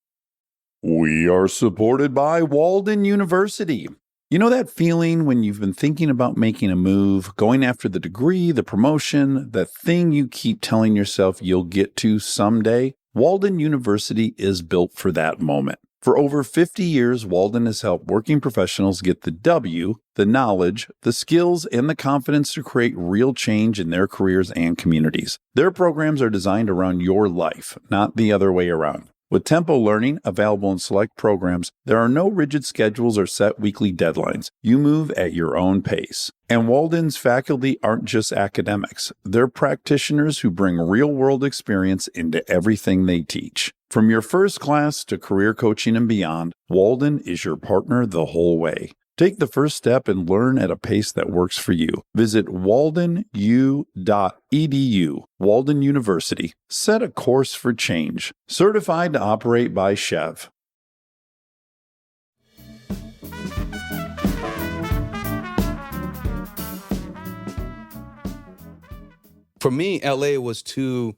We are supported by Walden University. You know that feeling when you've been thinking about making a move, going after the degree, the promotion, that thing you keep telling yourself you'll get to someday? Walden University is built for that moment. For over 50 years, Walden has helped working professionals get the W, the knowledge, the skills, and the confidence to create real change in their careers and communities. Their programs are designed around your life, not the other way around. With Tempo Learning available in select programs, there are no rigid schedules or set weekly deadlines. You move at your own pace. And Walden's faculty aren't just academics. They're practitioners who bring real-world experience into everything they teach. From your first class to career coaching and beyond, Walden is your partner the whole way. Take the first step and learn at a pace that works for you. Visit waldenu.edu. Walden University. Set a course for change. Certified to operate by Chev.
For me, LA was too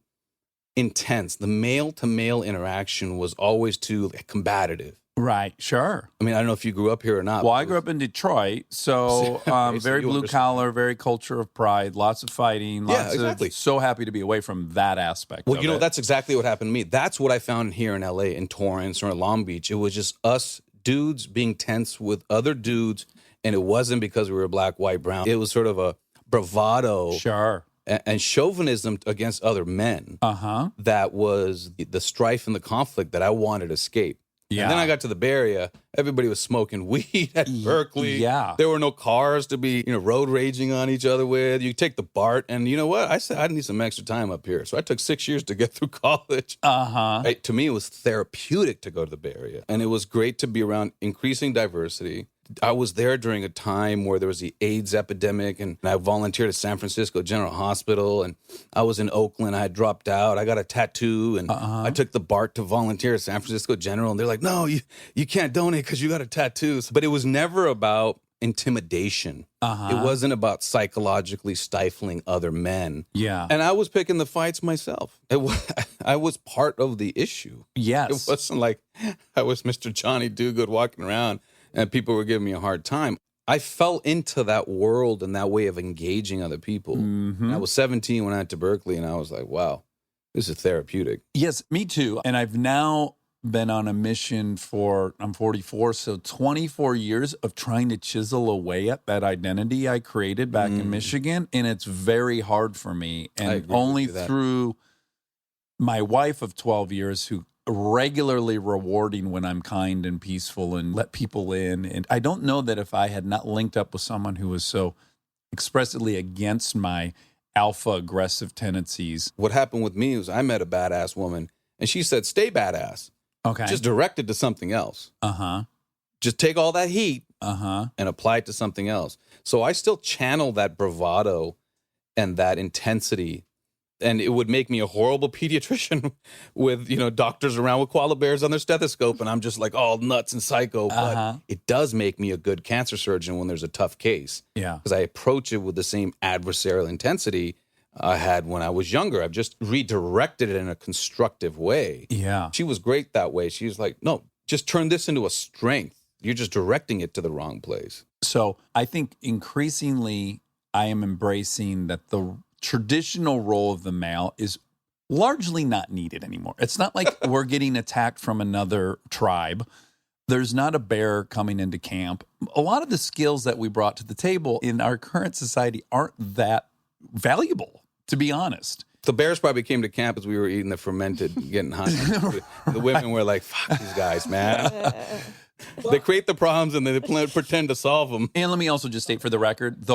intense. The male-to-male interaction was always too combative.
Right, sure.
I mean, I don't know if you grew up here or not.
Well, I grew up in Detroit, so very blue collar, very culture of pride, lots of fighting, lots of so happy to be away from that aspect.
Well, you know, that's exactly what happened to me. That's what I found here in LA, in Torrance or in Long Beach. It was just us dudes being tense with other dudes, and it wasn't because we were black, white, brown. It was sort of a bravado.
Sure.
And chauvinism against other men. That was the strife and the conflict that I wanted to escape. Yeah. And then I got to the Bay Area. Everybody was smoking weed at Berkeley.
Yeah.
There were no cars to be, road raging on each other with. You take the BART, and you know what? I said I need some extra time up here. So I took 6 years to get through college. To me, it was therapeutic to go to the Bay Area. And it was great to be around increasing diversity. I was there during a time where there was the AIDS epidemic, and I volunteered at San Francisco General Hospital, and I was in Oakland. I had dropped out. I got a tattoo, and I took the BART to volunteer at San Francisco General, and they're like, no, you can't donate because you got a tattoo. But it was never about intimidation. It wasn't about psychologically stifling other men.
Yeah.
And I was picking the fights myself. I was part of the issue.
Yes.
It wasn't like I was Mr. Johnny Do-Good walking around and people were giving me a hard time. I fell into that world and that way of engaging other people. I was 17 when I went to Berkeley, and I was like, wow, this is therapeutic.
Yes, me too. And I've now been on a mission I'm 44, so 24 years of trying to chisel away at that identity I created back in Michigan. And it's very hard for me. And only through my wife of 12 years who regularly rewarding when I'm kind and peaceful and let people in. And I don't know that if I had not linked up with someone who was so expressly against my alpha aggressive tendencies.
What happened with me was I met a badass woman, and she said, stay badass.
Okay.
Just direct it to something else. Just take all that heat and apply it to something else. So I still channel that bravado and that intensity. And it would make me a horrible pediatrician with, doctors around with koala bears on their stethoscope. And I'm just like all nuts and psycho. But it does make me a good cancer surgeon when there's a tough case.
Yeah.
Because I approach it with the same adversarial intensity I had when I was younger. I've just redirected it in a constructive way.
Yeah.
She was great that way. She was like, no, just turn this into a strength. You're just directing it to the wrong place.
So I think increasingly I am embracing that the traditional role of the male is largely not needed anymore. It's not like we're getting attacked from another tribe. There's not a bear coming into camp. A lot of the skills that we brought to the table in our current society aren't that valuable, to be honest.
The bears probably came to camp as we were eating the fermented, getting hot. The women were like, fuck these guys, man. They create the problems and they pretend to solve them.
And let me also just state for the record,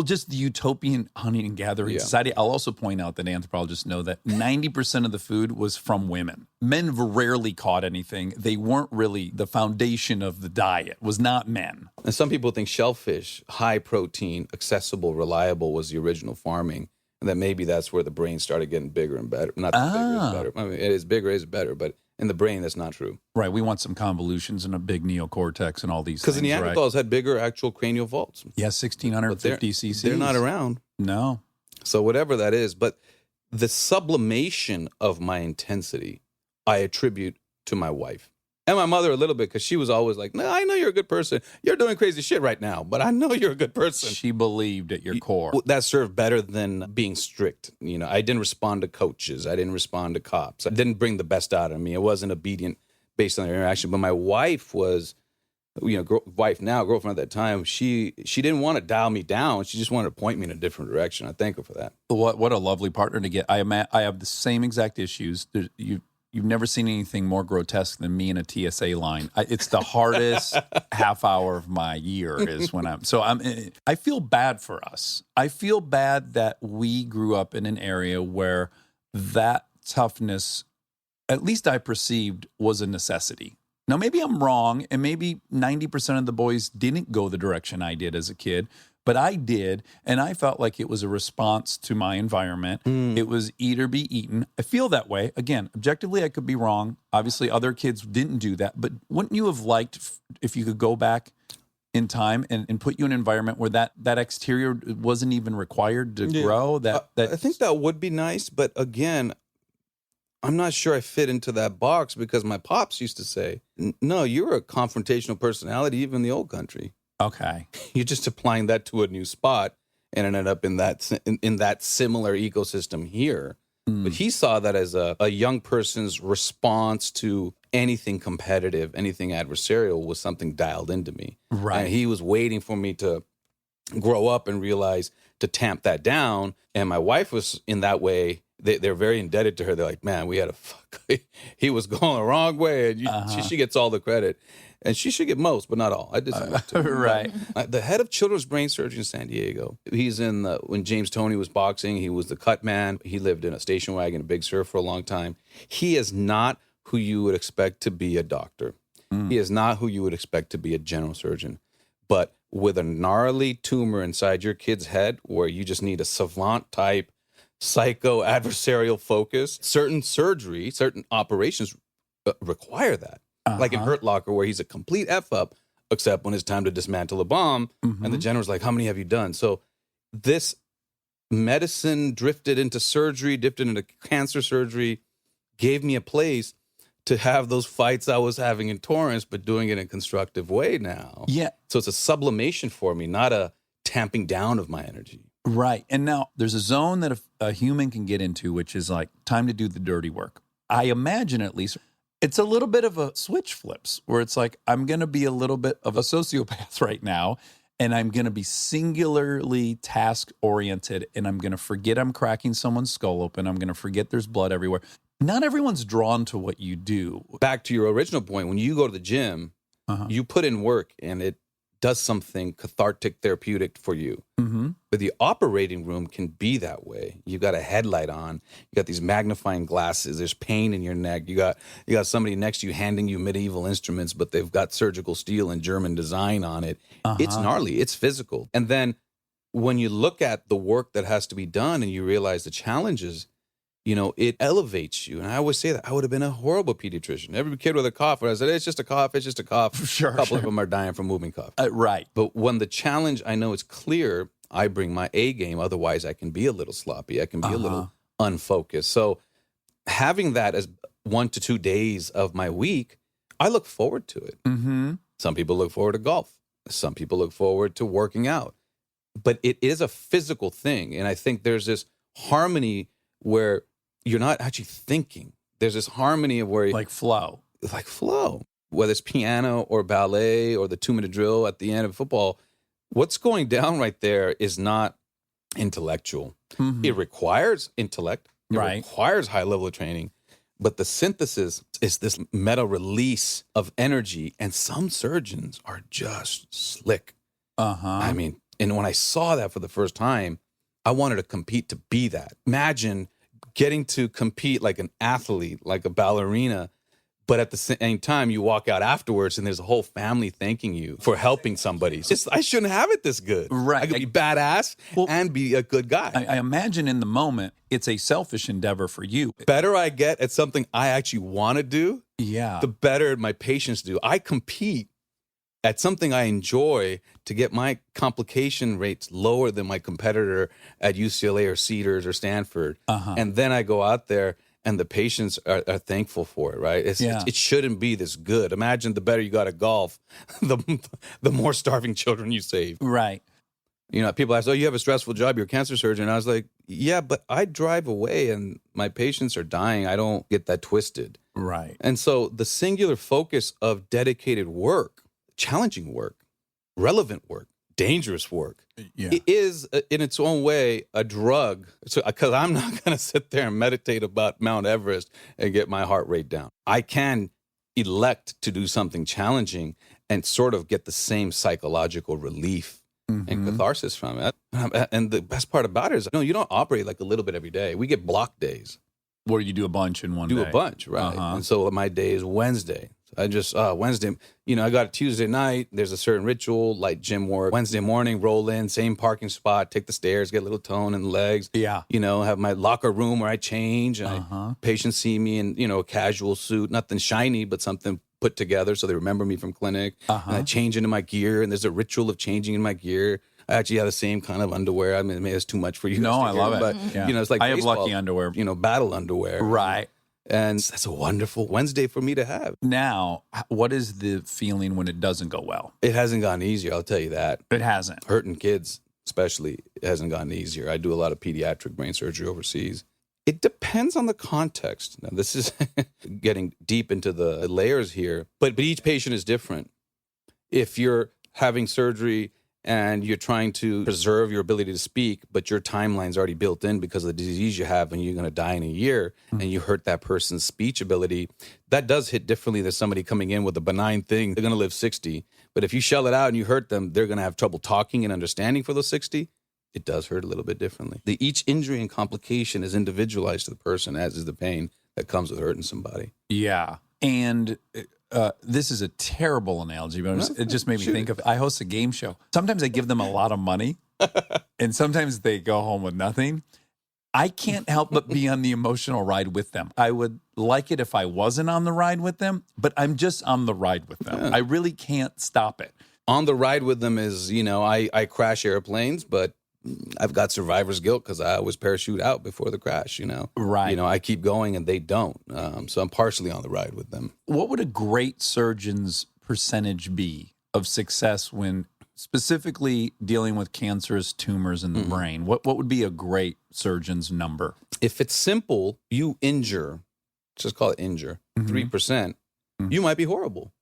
just the utopian hunting and gathering society. I'll also point out that anthropologists know that 90% of the food was from women. Men rarely caught anything. They weren't really the foundation of the diet, was not men.
And some people think shellfish, high protein, accessible, reliable was the original farming. And that maybe that's where the brain started getting bigger and better. Not that bigger is better. I mean, it is bigger, it is better, but in the brain, that's not true.
Right. We want some convolutions and a big neocortex and all these things.
Because the Neanderthals had bigger actual cranial vaults.
Yeah, 1,650 cc's.
They're not around.
No.
So whatever that is, but the sublimation of my intensity, I attribute to my wife. And my mother a little bit, because she was always like, no, I know you're a good person. You're doing crazy shit right now, but I know you're a good person.
She believed at your core.
That served better than being strict. You know, I didn't respond to coaches. I didn't respond to cops. I didn't bring the best out of me. I wasn't obedient based on their interaction. But my wife was, girlfriend at that time, she didn't want to dial me down. She just wanted to point me in a different direction. I thank her for that.
What a lovely partner to get. I have the same exact issues. You've never seen anything more grotesque than me in a TSA line. It's the hardest half hour of my year is when I feel bad for us. I feel bad that we grew up in an area where that toughness, at least I perceived, was a necessity. Now, maybe I'm wrong, and maybe 90% of the boys didn't go the direction I did as a kid, but I did, and I felt like it was a response to my environment. It was eat or be eaten. I feel that way. Again, objectively, I could be wrong. Obviously, other kids didn't do that, but wouldn't you have liked if you could go back in time and put you in an environment where that exterior wasn't even required to grow?
I think that would be nice, but again, I'm not sure I fit into that box because my pops used to say, no, you're a confrontational personality, even in the old country.
Okay.
You're just applying that to a new spot and ended up in that similar ecosystem here. But he saw that as a young person's response to anything competitive, anything adversarial was something dialed into me.
Right.
And he was waiting for me to grow up and realize to tamp that down. And my wife was in that way. They're very indebted to her. They're like, man, we had a fuck. He was going the wrong way. And she gets all the credit. And she should get most, but not all. I did some too.
Right.
The head of children's brain surgery in San Diego. He's when James Toney was boxing, he was the cut man. He lived in a station wagon, a Big Sur for a long time. He is not who you would expect to be a doctor. He is not who you would expect to be a general surgeon. But with a gnarly tumor inside your kid's head where you just need a savant type, psycho adversarial focus, certain surgery, certain operations require that. Like in Hurt Locker, where he's a complete F up, except when it's time to dismantle a bomb. And the general's like, how many have you done? So this medicine drifted into surgery, drifted into cancer surgery, gave me a place to have those fights I was having in Torrance, but doing it in a constructive way now.
Yeah.
So it's a sublimation for me, not a tamping down of my energy.
Right. And now there's a zone that a human can get into, which is like time to do the dirty work. I imagine at least it's a little bit of a switch flips where it's like, I'm going to be a little bit of a sociopath right now, and I'm going to be singularly task oriented, and I'm going to forget I'm cracking someone's skull open. I'm going to forget there's blood everywhere. Not everyone's drawn to what you do.
Back to your original point, when you go to the gym, you put in work and it does something cathartic, therapeutic for you. But the operating room can be that way. You got a headlight on. You got these magnifying glasses. There's pain in your neck. You got somebody next to you handing you medieval instruments, but they've got surgical steel and German design on it. It's gnarly. It's physical. And then when you look at the work that has to be done and you realize the challenges, you know, it elevates you. And I always say that I would have been a horrible pediatrician. Every kid with a cough, I said, it's just a cough, it's just a cough.
Sure,
a couple of them are dying from whooping cough.
Right.
But when the challenge, I know it's clear, I bring my A game. Otherwise, I can be a little sloppy. I can be a little unfocused. So having that as 1 to 2 days of my week, I look forward to it. Some people look forward to golf. Some people look forward to working out. But it is a physical thing. And I think there's this harmony where you're not actually thinking. There's this harmony of where
like flow.
Whether it's piano or ballet or the 2-minute drill at the end of football, what's going down right there is not intellectual. It requires intellect. It requires high level of training, But the synthesis is this meta release of energy. And some surgeons are just slick. I mean, and when I saw that for the first time, I wanted to compete to be that. Imagine getting to compete like an athlete, like a ballerina, but at the same time, you walk out afterwards and there's a whole family thanking you for helping somebody. I shouldn't have it this good.
Right.
I could be badass and be a good guy.
I imagine in the moment, it's a selfish endeavor for you.
Better I get at something I actually want to do,
Yeah.
the better my patients do. I compete at something I enjoy to get my complication rates lower than my competitor at UCLA or Cedars or Stanford. And then I go out there and the patients are thankful for it, right? It shouldn't be this good. Imagine the better you got at golf, the more starving children you save.
Right.
You know, people ask, oh, you have a stressful job, you're a cancer surgeon. And I was like, yeah, but I drive away and my patients are dying. I don't get that twisted.
Right.
And so the singular focus of dedicated work, challenging work, relevant work, dangerous work, it is in its own way a drug. So, because I'm not going to sit there and meditate about Mount Everest and get my heart rate down. I can elect to do something challenging and sort of get the same psychological relief and catharsis from it. And the best part about it is, no, you don't operate like a little bit every day. We get block days.
Where you do a bunch in one day.
Do a bunch, right? And so my day is Wednesday. I just, Wednesday, you know, I got a Tuesday night. There's a certain ritual, like gym work. Wednesday morning, roll in, same parking spot, take the stairs, get a little tone in the legs.
Yeah.
You know, have my locker room where I change. And patients see me in, you know, a casual suit, nothing shiny, but something put together so they remember me from clinic. And I change into my gear, and there's a ritual of changing in my gear. I actually have the same kind of underwear. I mean, maybe it's too much for you.
No, I love it.
But, you know, it's like
I have
baseball,
lucky underwear.
You know, battle underwear.
Right.
And that's a wonderful Wednesday for me to have.
Now, what is the feeling when it doesn't go well?
It hasn't gotten easier, I'll tell you that.
It hasn't.
Hurting kids, especially, it hasn't gotten easier. I do a lot of pediatric brain surgery overseas. It depends on the context. Now, this is getting deep into the layers here, but each patient is different. If you're having surgery and you're trying to preserve your ability to speak, but your timeline's already built in because of the disease you have and you're going to die in a year, and you hurt that person's speech ability, that does hit differently than somebody coming in with a benign thing. They're going to live 60. But if you shell it out and you hurt them, they're going to have trouble talking and understanding for those 60. It does hurt a little bit differently. Each injury and complication is individualized to the person, as is the pain that comes with hurting somebody.
Yeah. And this is a terrible analogy, but it just made me think of, I host a game show. Sometimes I give them a lot of money and sometimes they go home with nothing. I can't help but be on the emotional ride with them. I would like it if I wasn't on the ride with them, but I'm just on the ride with them.
Yeah.
I really can't stop it.
On the ride with them is, you know, I crash airplanes, but I've got survivor's guilt because I always parachute out before the crash, you know.
Right.
You know, I keep going and they don't. So I'm partially on the ride with them.
What would a great surgeon's percentage be of success when specifically dealing with cancerous tumors in the brain? What would be a great surgeon's number?
If it's simple, you injure, just call it injure, 3%, you might be horrible.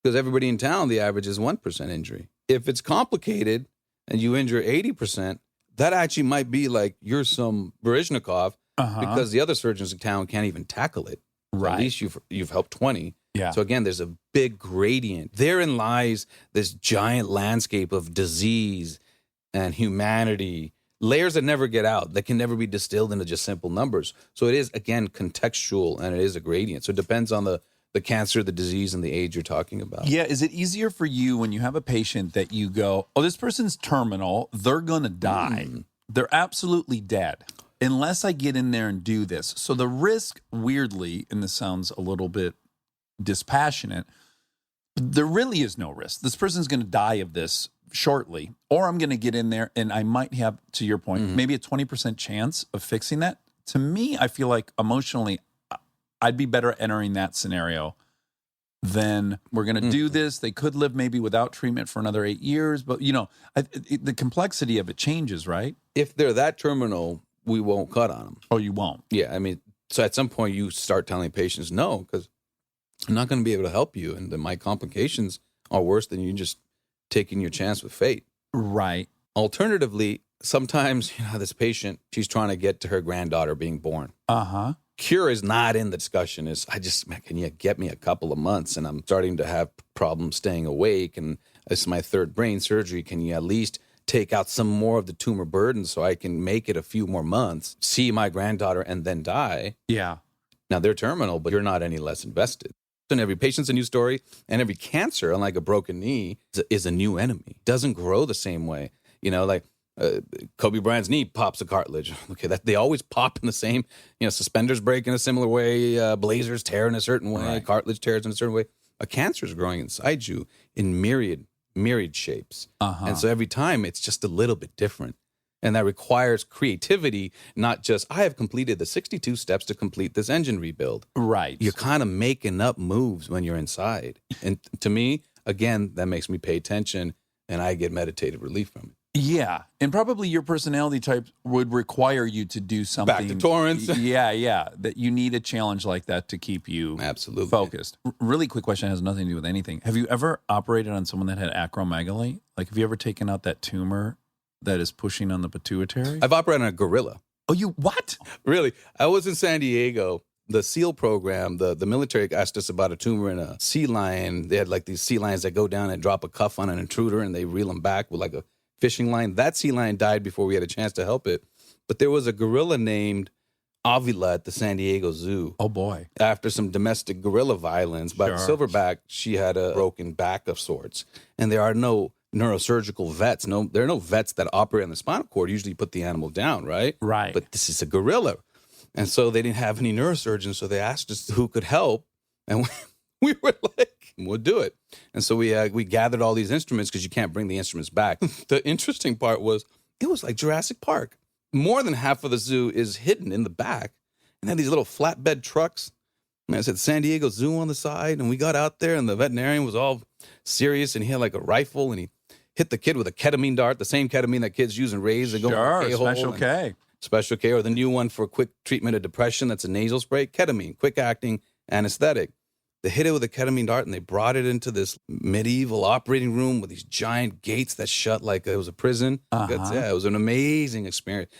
Because everybody in town, the average is 1% injury. If it's complicated and you injure 80%, that actually might be like you're some Baryshnikov because the other surgeons in town can't even tackle it. So
Right.
at least you've helped 20.
Yeah.
So again, there's a big gradient. Therein lies this giant landscape of disease and humanity, layers that never get out, that can never be distilled into just simple numbers. So it is, again, contextual, and it is a gradient. So it depends on the cancer, the disease, and the age you're talking about.
Yeah. Is it easier for you when you have a patient that you go, oh, this person's terminal, they're going to die. They're absolutely dead unless I get in there and do this. So the risk, weirdly, and this sounds a little bit dispassionate, there really is no risk. This person's going to die of this shortly, or I'm going to get in there and I might have, to your point, maybe a 20% chance of fixing that. To me, I feel like emotionally, I'd be better at entering that scenario than we're going to do this. They could live maybe without treatment for another 8 years, but you know, the complexity of it changes, right?
If they're that terminal, we won't cut on them.
Oh, you won't.
Yeah, I mean, so at some point you start telling patients no, because I'm not going to be able to help you, and then my complications are worse than you just taking your chance with fate.
Right.
Alternatively, sometimes, you know, this patient, she's trying to get to her granddaughter being born. cure is not in the discussion. Is can you get me a couple of months? And I'm starting to have problems staying awake. And this is my third brain surgery. Can you at least take out some more of the tumor burden so I can make it a few more months, see my granddaughter, and then die?
Yeah.
Now, they're terminal, but you're not any less invested. And every patient's a new story, and every cancer, unlike a broken knee, is a new enemy. Doesn't grow the same way. Like Kobe Bryant's knee pops a cartilage. Okay, that they always pop in the same. Suspenders break in a similar way. Blazers tear in a certain way.
Right.
Cartilage tears in a certain way. A cancer is growing inside you in myriad shapes, and so every time it's just a little bit different. And that requires creativity, not just, I have completed the 62 steps to complete this engine rebuild.
Right.
You're kind of making up moves when you're inside. And to me, again, that makes me pay attention and I get meditative relief from it.
Yeah. And probably your personality type would require you to do something.
Back to Torrance.
Yeah. That you need a challenge like that to keep you
absolutely
focused. Really quick question, has nothing to do with anything. Have you ever operated on someone that had acromegaly? Like, have you ever taken out that tumor that is pushing on the pituitary?
I've operated on a gorilla.
Oh, you what?
Really? I was in San Diego. The SEAL program, the military asked us about a tumor in a sea lion. They had like these sea lions that go down and drop a cuff on an intruder and they reel them back with like a fishing line. That sea lion died before we had a chance to help it. But there was a gorilla named Avila at the San Diego Zoo.
Oh, boy.
After some domestic gorilla violence by the silverback, she had a broken back of sorts. And there are no neurosurgical vets. There are no vets that operate on the spinal cord. Usually put the animal down, right?
Right.
But this is a gorilla. And so they didn't have any neurosurgeons. So they asked us who could help. And we were like, we'll do it. And so we gathered all these instruments because you can't bring the instruments back. The interesting part was it was like Jurassic Park. More than half of the zoo is hidden in the back. And had these little flatbed trucks. And I said, San Diego Zoo on the side. And we got out there and the veterinarian was all serious. And he had like a rifle and he hit the kid with a ketamine dart, the same ketamine that kids use in rays that go in the K-hole.
Special K.
Special K, or the new one for quick treatment of depression. That's a nasal spray, ketamine, quick acting anesthetic. They hit it with a ketamine dart and they brought it into this medieval operating room with these giant gates that shut like it was a prison. It was an amazing experience.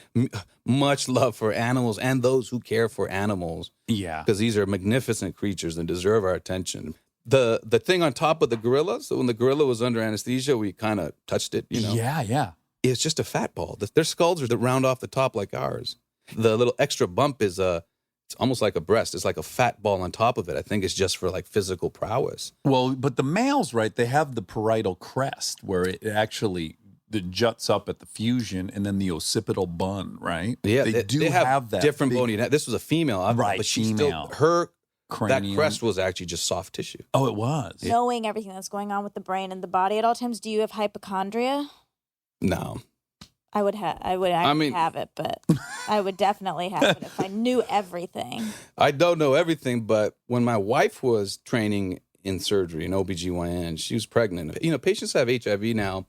Much love for animals and those who care for animals.
Yeah.
Because these are magnificent creatures and deserve our attention. The thing on top of the gorilla, so when the gorilla was under anesthesia, we kind of touched it,
Yeah.
It's just a fat ball. Their skulls are the round off the top like ours. The little extra bump is it's almost like a breast. It's like a fat ball on top of it. I think it's just for like physical prowess.
Well, but the males, right, they have the parietal crest where it actually juts up at the fusion and then the occipital bun, right?
Yeah,
they do have that.
Different bony. This was a female.
Right,
but she
female.
Her
cranium.
That crest was actually just soft tissue.
Oh, it was.
Knowing everything that's going on with the brain and the body at all times, do you have hypochondria?
No.
I would have it, but I would definitely have it if I knew everything.
I don't know everything, but when my wife was training in surgery, in OBGYN, she was pregnant. Patients have HIV now.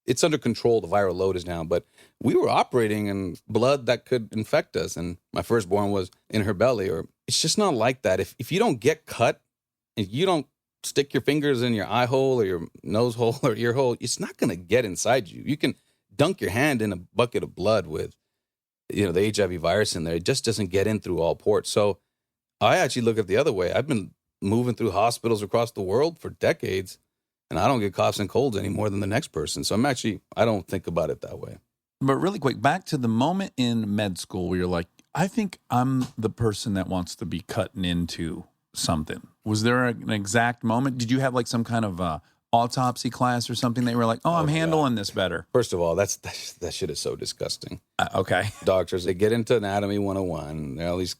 It's under control. The viral load is down, but we were operating in blood that could infect us. And my firstborn was in her belly, it's just not like that. If you don't get cut and you don't stick your fingers in your eye hole or your nose hole or ear hole, it's not going to get inside you. You can dunk your hand in a bucket of blood with, the HIV virus in there. It just doesn't get in through all ports. So I actually look at it the other way. I've been moving through hospitals across the world for decades, and I don't get coughs and colds any more than the next person. So I don't think about it that way.
But really quick, back to the moment in med school where you're like, I think I'm the person that wants to be cutting into something. Was there an exact moment? Did you have like some kind of autopsy class or something that you were like, I'm handling this better?
First of all, that shit is so disgusting.
Okay.
Doctors, they get into anatomy 101. There are all these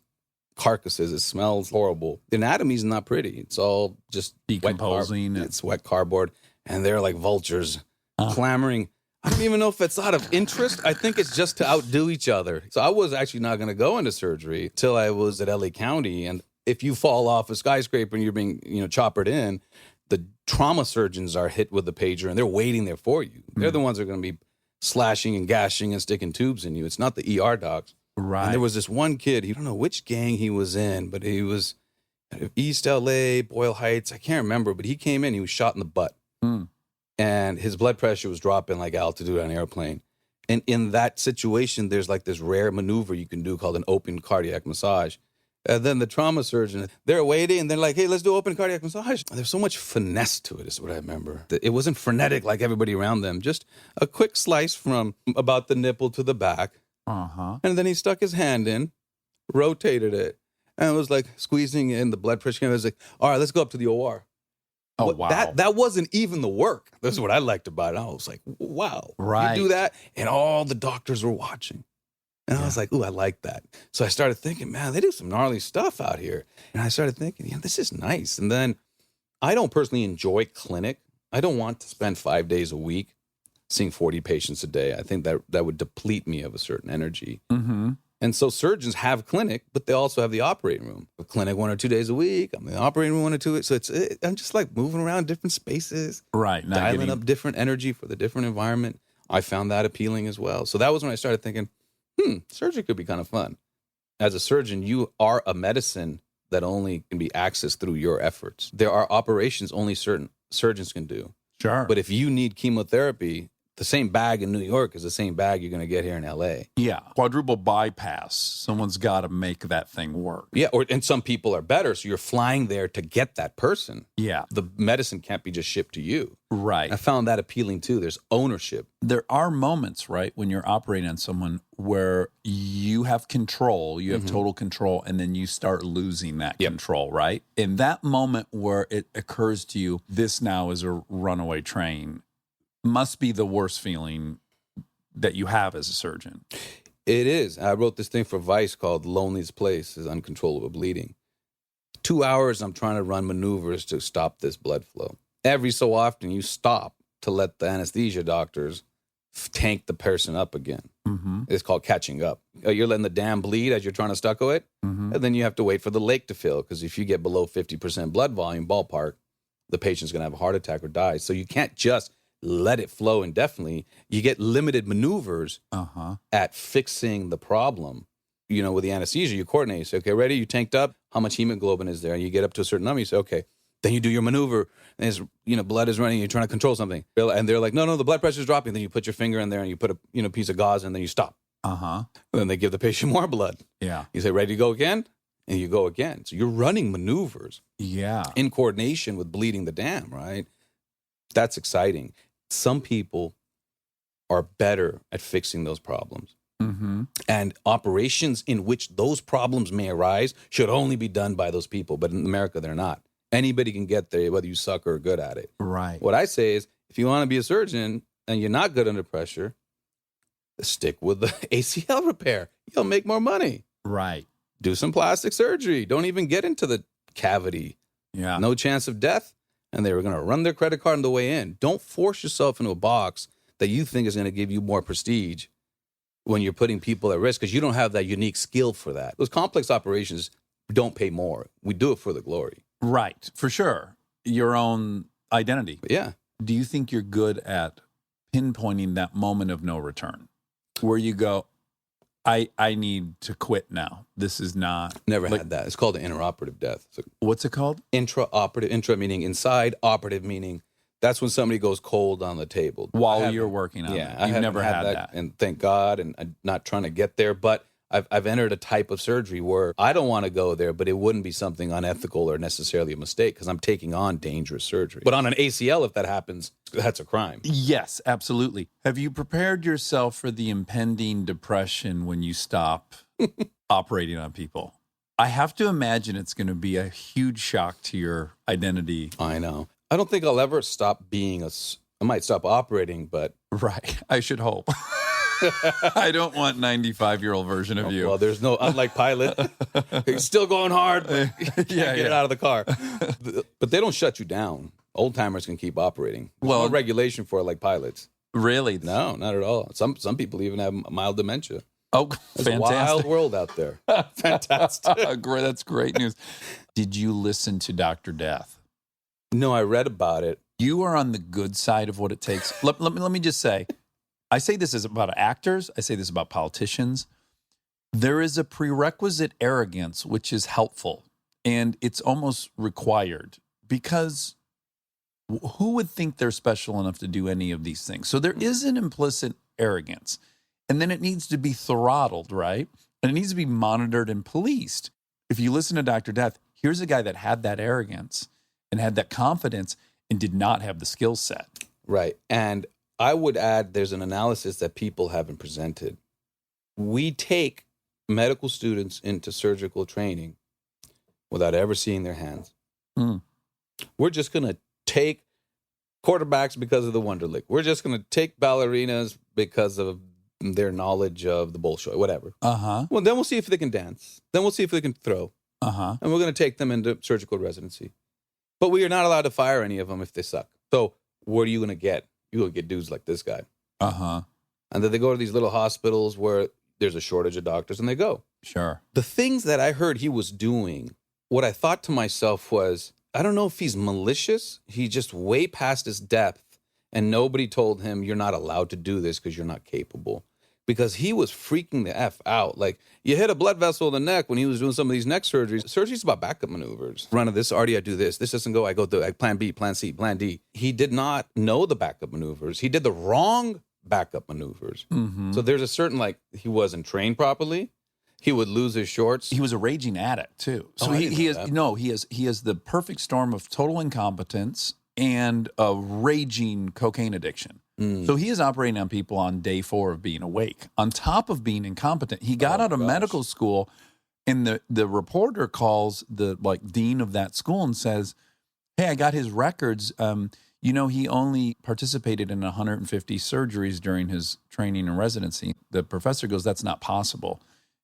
carcasses. It smells horrible. The anatomy's not pretty. It's all just
decomposing.
It's wet cardboard. And they're like vultures clamoring. I don't even know if it's out of interest. I think it's just to outdo each other. So I was actually not going to go into surgery till I was at LA County. And if you fall off a skyscraper and you're being, choppered in, the trauma surgeons are hit with the pager and they're waiting there for you. They're the ones that are going to be slashing and gashing and sticking tubes in you. It's not the ER docs.
Right.
And there was this one kid, I don't know which gang he was in, but he was East LA, Boyle Heights. I can't remember, but he came in, he was shot in the butt. And his blood pressure was dropping like altitude on an airplane. And in that situation, there's like this rare maneuver you can do called an open cardiac massage. And then the trauma surgeon, they're waiting and they're like, hey, let's do open cardiac massage. There's so much finesse to it, is what I remember. It wasn't frenetic like everybody around them. Just a quick slice from about the nipple to the back.
Uh-huh.
And then he stuck his hand in, rotated it, and it was like squeezing in the blood pressure. It was like, all right, let's go up to the OR.
Oh, wow.
That wasn't even the work. That's what I liked about it. I was like, wow.
Right.
You do that, and all the doctors were watching. And I was like, ooh, I like that. So I started thinking, man, they do some gnarly stuff out here. And I started thinking, yeah, this is nice. And then I don't personally enjoy clinic. I don't want to spend 5 days a week seeing 40 patients a day. I think that would deplete me of a certain energy.
Mm-hmm.
And so surgeons have clinic, but they also have the operating room. A clinic 1 or 2 days a week. I'm in the operating room 1 or 2 weeks. So I'm just like moving around different spaces,
Right. Not
dialing
getting-
up different energy for the different environment. I found that appealing as well. So that was when I started thinking, surgery could be kind of fun. As a surgeon, you are a medicine that only can be accessed through your efforts. There are operations only certain surgeons can do.
Sure.
But if you need chemotherapy, the same bag in New York is the same bag you're going to get here in LA.
Yeah. Quadruple bypass. Someone's got to make that thing work.
Yeah, and some people are better, so you're flying there to get that person.
Yeah.
The medicine can't be just shipped to you.
Right.
I found that appealing too. There's ownership.
There are moments, right, when you're operating on someone where you have control, you have total control, and then you start losing that control, right? In that moment where it occurs to you, this now is a runaway train, must be the worst feeling that you have as a surgeon.
It is. I wrote this thing for Vice called Loneliest Place is Uncontrollable Bleeding. 2 hours I'm trying to run maneuvers to stop this blood flow. Every so often you stop to let the anesthesia doctors tank the person up again.
Mm-hmm.
It's called catching up. You're letting the dam bleed as you're trying to stucco it, and then you have to wait for the lake to fill, because if you get below 50% blood volume, ballpark, the patient's going to have a heart attack or die. So you can't just let it flow indefinitely. You get limited maneuvers at fixing the problem. You know, with the anesthesia, you coordinate. You say, okay, ready? You tanked up. How much hemoglobin is there? And you get up to a certain number. You say, okay. Then you do your maneuver, and it's, blood is running. You're trying to control something, and they're like, no, the blood pressure is dropping. Then you put your finger in there, and you put a piece of gauze, and then you stop. And then they give the patient more blood.
Yeah.
You say, ready to go again? And you go again. So you're running maneuvers.
Yeah.
In coordination with bleeding the dam, right? That's exciting. Some people are better at fixing those problems. And operations in which those problems may arise should only be done by those people. But in America, they're not. Anybody can get there, whether you suck or are good at it.
Right.
What I say is, if you want to be a surgeon and you're not good under pressure, stick with the ACL repair. You'll make more money.
Right.
Do some plastic surgery. Don't even get into the cavity.
Yeah.
No chance of death. And they were going to run their credit card on the way in. Don't force yourself into a box that you think is going to give you more prestige when you're putting people at risk, because you don't have that unique skill for that. Those complex operations don't pay more. We do it for the glory.
Right. For sure. Your own identity.
But yeah.
Do you think you're good at pinpointing that moment of no return where you go, I need to quit now? This is not.
Never had that. It's called an intraoperative death. So
what's it called?
intraoperative, intra meaning inside, operative meaning that's when somebody goes cold on the table.
While you're working on it. You've never had that.
And thank God, and I'm not trying to get there, but I've entered a type of surgery where I don't want to go there, but it wouldn't be something unethical or necessarily a mistake, because I'm taking on dangerous surgery. But on an ACL, if that happens, that's a crime.
Yes, absolutely. Have you prepared yourself for the impending depression when you stop operating on people? I have to imagine it's going to be a huge shock to your identity.
I know. I don't think I'll ever stop being I might stop operating, but...
Right. I should hope. I don't want 95-year-old version of you.
Well, there's no, unlike Pilot, he's still going hard, but get it out of the car. But they don't shut you down. Old timers can keep operating. There's no regulation for it like pilots.
Really?
No, not at all. Some people even have mild dementia.
Oh,
It's
fantastic.
a wild world out there. Fantastic.
That's great news. Did you listen to Dr. Death?
No, I read about it.
You are on the good side of what it takes. Let me just say, I say this is about actors. I say this about politicians. There is a prerequisite arrogance, which is helpful, and it's almost required, because who would think they're special enough to do any of these things? So there is an implicit arrogance, and then it needs to be throttled, right? And it needs to be monitored and policed. if you listen to Dr. Death, here's a guy that had that arrogance and had that confidence and did not have the skill set.
Right. And I would add there's an analysis that people haven't presented. We take medical students into surgical training without ever seeing their hands.
Mm.
We're just going to take quarterbacks because of the Wonderlic. We're just going to take ballerinas because of their knowledge of the Bolshoi, whatever.
Uh-huh.
Well, then we'll see if they can dance. Then we'll see if they can throw.
Uh-huh.
And we're going to take them into surgical residency. But we are not allowed to fire any of them if they suck. So what are you going to get? You're going to get dudes like this guy.
Uh-huh.
And then they go to these little hospitals where there's a shortage of doctors, and they go.
Sure.
The things that I heard he was doing, what I thought to myself was, I don't know if he's malicious. He's just way past his depth, and nobody told him you're not allowed to do this because you're not capable. Because he was freaking the F out. Like, you hit a blood vessel in the neck when he was doing some of these neck surgeries. Surgery's about backup maneuvers. Run of this, already I do this. This doesn't go, I go to plan B, plan C, plan D. He did not know the backup maneuvers. He did the wrong backup maneuvers.
Mm-hmm.
So there's a certain, like, he wasn't trained properly. He would lose his shorts.
He was a raging addict too. So
Oh, I didn't know
he
that.
has the perfect storm of total incompetence and a raging cocaine addiction.
Mm.
So he is operating on people on day 4 of being awake. On top of being incompetent, he got out of medical school, and the reporter calls the dean of that school and says, "Hey, I got his records. He only participated in 150 surgeries during his training and residency." The professor goes, "That's not possible."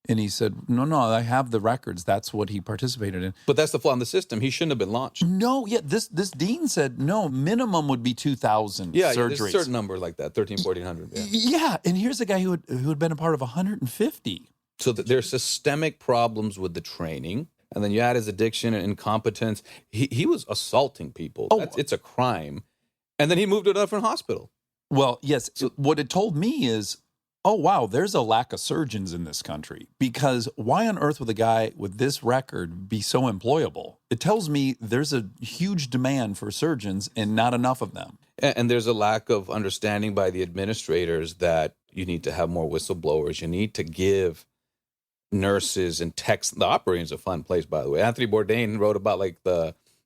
And he said, no, I have the records. That's what he participated in.
But that's the flaw in the system. He shouldn't have been launched.
No, yeah, this dean said, no, minimum would be 2,000
Yeah,
surgeries.
there's a certain number like that, 1,300, 1,400. Yeah.
Yeah, and here's a guy who had been a part of 150.
So there's systemic problems with the training. And then you add his addiction and incompetence. He was assaulting people.
Oh.
It's a crime. And then he moved to a different hospital.
Well, yes, what it told me is, oh, wow, there's a lack of surgeons in this country, because why on earth would a guy with this record be so employable? It tells me there's a huge demand for surgeons and not enough of them.
And there's a lack of understanding by the administrators that you need to have more whistleblowers. You need to give nurses and techs. The operating is a fun place, by the way. Anthony Bourdain wrote about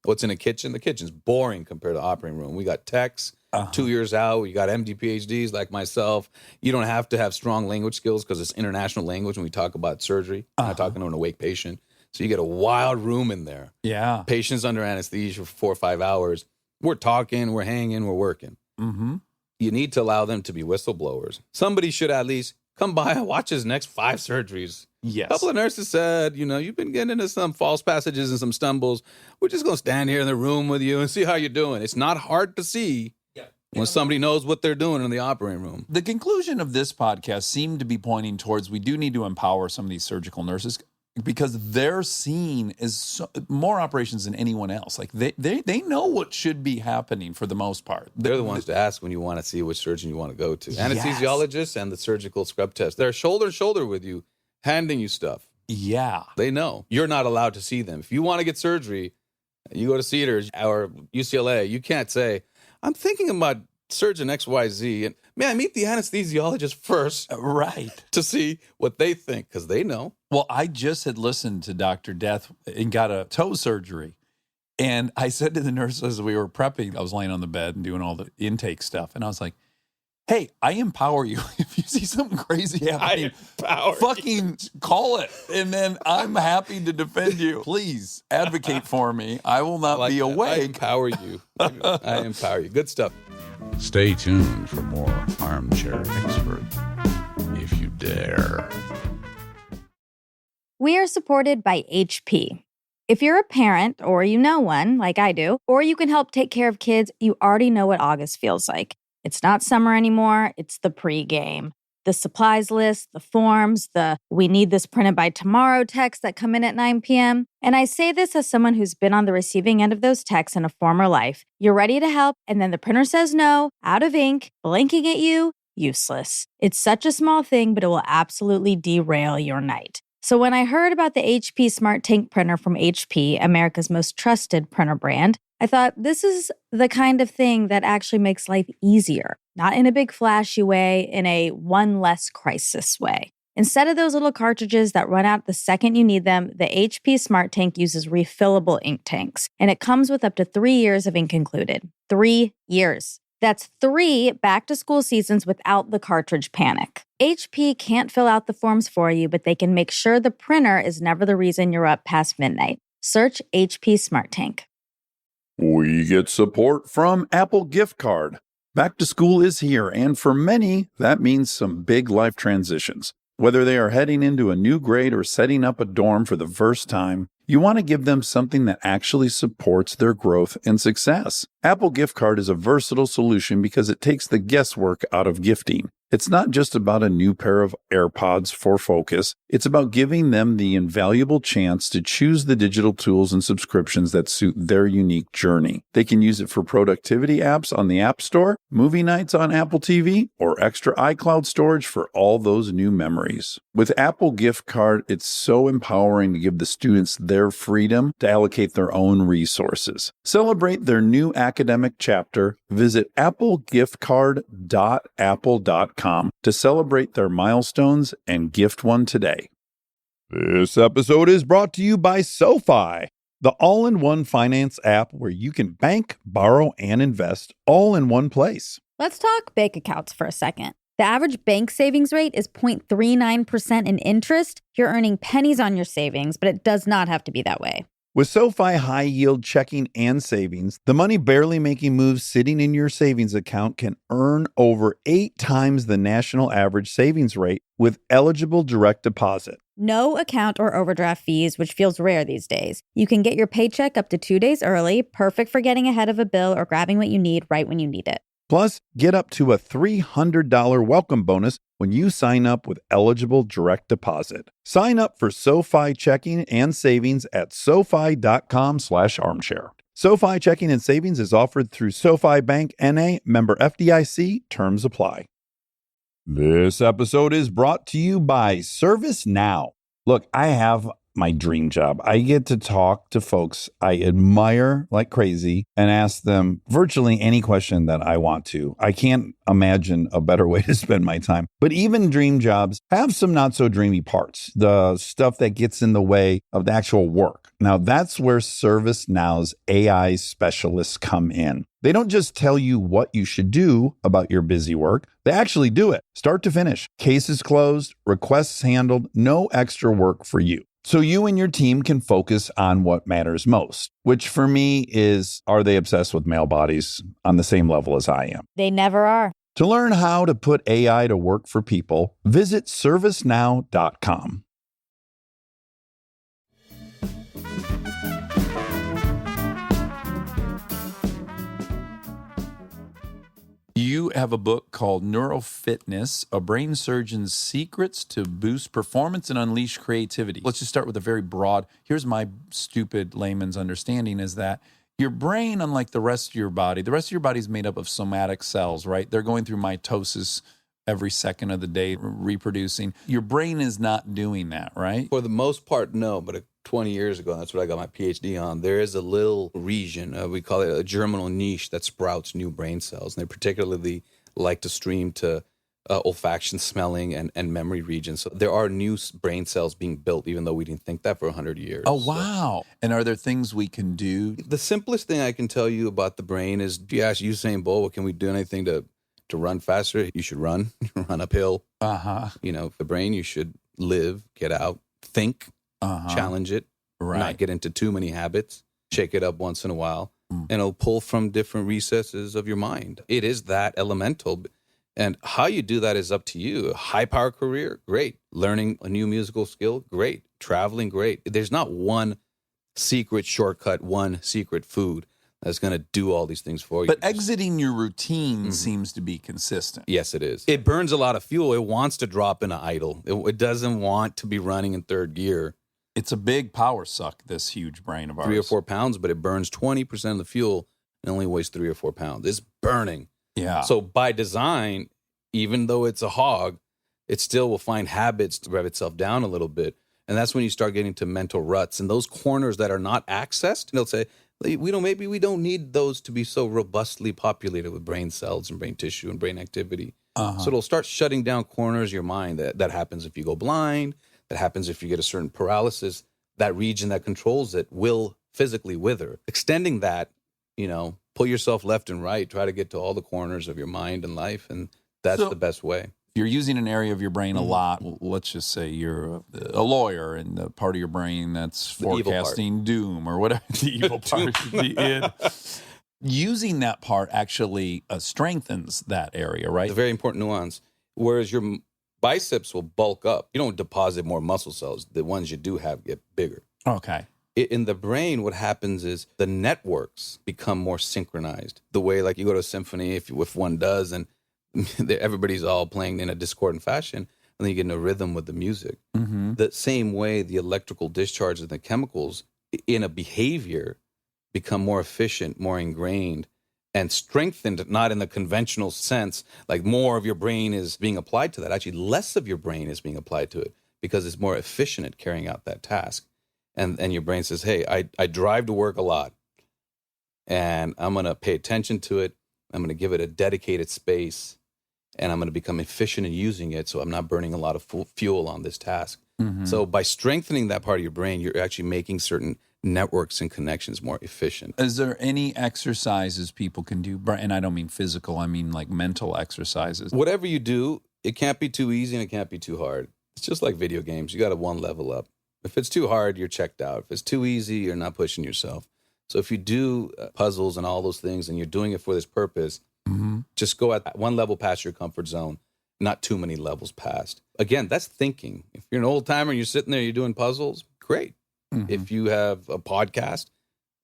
what's in a kitchen. The kitchen's boring compared to the operating room. We got techs. 2 years out, you got MD, PhDs like myself. You don't have to have strong language skills because it's international language when we talk about surgery. I'm not talking to an awake patient. So you get a wild room in there.
Yeah.
Patients under anesthesia for 4 or 5 hours. We're talking, we're hanging, we're working.
Mm-hmm.
You need to allow them to be whistleblowers. Somebody should at least come by and watch his next 5 surgeries.
Yes.
A couple of nurses said, you've been getting into some false passages and some stumbles. We're just going to stand here in the room with you and see how you're doing. It's not hard to see. When somebody knows what they're doing in the operating room.
The conclusion of this podcast seemed to be pointing towards we do need to empower some of these surgical nurses, because they're seen as more operations than anyone else. Like they know what should be happening for the most part.
They're the ones to ask when you want to see which surgeon you want to go to.
Yes.
Anesthesiologists and the surgical scrub test. They're shoulder to shoulder with you, handing you stuff.
Yeah.
They know. You're not allowed to see them. If you want to get surgery, you go to Cedars or UCLA, you can't say, I'm thinking about surgeon XYZ, and may I meet the anesthesiologist first?
Right.
To see what they think, because they know.
Well, I just had listened to Dr. Death and got a toe surgery. And I said to the nurse as we were prepping, I was laying on the bed and doing all the intake stuff. And I was like, hey, I empower you. If you see something crazy happening, fucking call it. And then I'm happy to defend you. Please advocate for me. I will not be awake.
I empower you. I empower you. Good stuff.
Stay tuned for more Armchair Expert, if you dare.
We are supported by HP. If you're a parent, or you know one, like I do, or you can help take care of kids, you already know what August feels like. It's not summer anymore, it's the pregame. The supplies list, the forms, the "we need this printed by tomorrow" texts that come in at 9 p.m. And I say this as someone who's been on the receiving end of those texts in a former life. You're ready to help, and then the printer says no, out of ink, blinking at you, useless. It's such a small thing, but it will absolutely derail your night. So when I heard about the HP Smart Tank printer from HP, America's most trusted printer brand, I thought this is the kind of thing that actually makes life easier, not in a big flashy way, in a one less crisis way. Instead of those little cartridges that run out the second you need them, the HP Smart Tank uses refillable ink tanks, and it comes with up to 3 years of ink included. 3 years. That's 3 back-to-school seasons without the cartridge panic. HP can't fill out the forms for you, but they can make sure the printer is never the reason you're up past midnight. Search HP Smart Tank.
We get support from Apple Gift Card. Back to school is here, and for many, that means some big life transitions. Whether they are heading into a new grade or setting up a dorm for the first time, you want to give them something that actually supports their growth and success. Apple Gift Card is a versatile solution because it takes the guesswork out of gifting. It's not just about a new pair of AirPods for focus. It's about giving them the invaluable chance to choose the digital tools and subscriptions that suit their unique journey. They can use it for productivity apps on the App Store, movie nights on Apple TV, or extra iCloud storage for all those new memories. With Apple Gift Card, it's so empowering to give the students their freedom to allocate their own resources. Celebrate their new academic chapter. Visit applegiftcard.apple.com to celebrate their milestones and gift one today. This episode is brought to you by SoFi, the all-in-one finance app where you can bank, borrow, and invest all in one place.
Let's talk bank accounts for a second. The average bank savings rate is 0.39% in interest. You're earning pennies on your savings, but it does not have to be that way.
With SoFi high-yield checking and savings, the money barely making moves sitting in your savings account can earn over 8 times the national average savings rate with eligible direct deposit.
No account or overdraft fees, which feels rare these days. You can get your paycheck up to 2 days early, perfect for getting ahead of a bill or grabbing what you need right when you need it.
Plus, get up to a $300 welcome bonus when you sign up with eligible direct deposit. Sign up for SoFi checking and savings at SoFi.com/armchair. SoFi checking and savings is offered through SoFi Bank N.A., member FDIC. Terms apply. This episode is brought to you by ServiceNow. Look, I have my dream job. I get to talk to folks I admire like crazy and ask them virtually any question that I want to. I can't imagine a better way to spend my time. But even dream jobs have some not so dreamy parts, the stuff that gets in the way of the actual work. Now, that's where ServiceNow's AI specialists come in. They don't just tell you what you should do about your busy work. They actually do it, start to finish. Cases closed, requests handled, no extra work for you. So you and your team can focus on what matters most, which for me is, are they obsessed with male bodies on the same level as I am?
They never are.
To learn how to put AI to work for people, visit servicenow.com.
You have a book called Neurofitness, A Brain Surgeon's Secrets to Boost Performance and Unleash Creativity. Let's just start with a very broad, here's my stupid layman's understanding is that your brain, unlike the rest of your body is made up of somatic cells, right? They're going through mitosis every second of the day, reproducing. Your brain is not doing that, right?
For the most part, no. But 20 years ago, that's what I got my Ph.D. on, there is a little region, we call it a germinal niche, that sprouts new brain cells. And they particularly like to stream to olfaction, smelling, and memory regions. So there are new brain cells being built, even though we didn't think that for 100 years.
Oh, wow. So, and are there things we can do?
The simplest thing I can tell you about the brain is, if you ask Usain Bolt, well, can we do anything to run faster? You should run uphill. You know, the brain, you should live, get out, think, challenge it, not get into too many habits, shake it up once in a while, and it'll pull from different recesses of your mind. It is that elemental. And how you do that is up to you. A high-power career, great. Learning a new musical skill, great. Traveling, great. There's not one secret shortcut, one secret food that's going to do all these things for you.
But exiting your routine seems to be consistent.
Yes, it is. It burns a lot of fuel. It wants to drop in an idle. It doesn't want to be running in third gear.
It's a big power suck, this huge brain of ours.
3 or 4 pounds, but it burns 20% of the fuel and only weighs 3 or 4 pounds. It's burning.
Yeah.
So by design, even though it's a hog, it still will find habits to rev itself down a little bit. And that's when you start getting to mental ruts. And those corners that are not accessed, they'll say, maybe we don't need those to be so robustly populated with brain cells and brain tissue and brain activity. So it'll start shutting down corners of your mind. That happens if you go blind. That happens if you get a certain paralysis. That region that controls it will physically wither. Extending that, pull yourself left and right. Try to get to all the corners of your mind and life, and that's the best way.
You're using an area of your brain a lot. Let's just say you're a lawyer, and the part of your brain that's forecasting doom or whatever, the evil part should be in. Using that part actually strengthens that area, right?
It's a very important nuance. Whereas your biceps will bulk up. You don't deposit more muscle cells. The ones you do have get bigger.
Okay.
In the brain, what happens is the networks become more synchronized. The way, like, you go to a symphony, if one does, and everybody's all playing in a discordant fashion, and then you get in a rhythm with the music. The same way the electrical discharges and the chemicals in a behavior become more efficient, more ingrained, and strengthened, not in the conventional sense, like more of your brain is being applied to that. Actually, less of your brain is being applied to it because it's more efficient at carrying out that task. And your brain says, hey, I drive to work a lot, and I'm going to pay attention to it. I'm going to give it a dedicated space, and I'm going to become efficient in using it so I'm not burning a lot of fuel on this task. So by strengthening that part of your brain, you're actually making certain networks and connections more efficient.
Is there any exercises people can do? And I don't mean physical, I mean like mental exercises.
Whatever you do, it can't be too easy and it can't be too hard. It's just like video games. You got to one level up. If it's too hard, you're checked out. If it's too easy, you're not pushing yourself. So if you do puzzles and all those things and you're doing it for this purpose, just go at one level past your comfort zone, not too many levels past. Again, that's thinking. If you're an old timer and you're sitting there, you're doing puzzles, great. If you have a podcast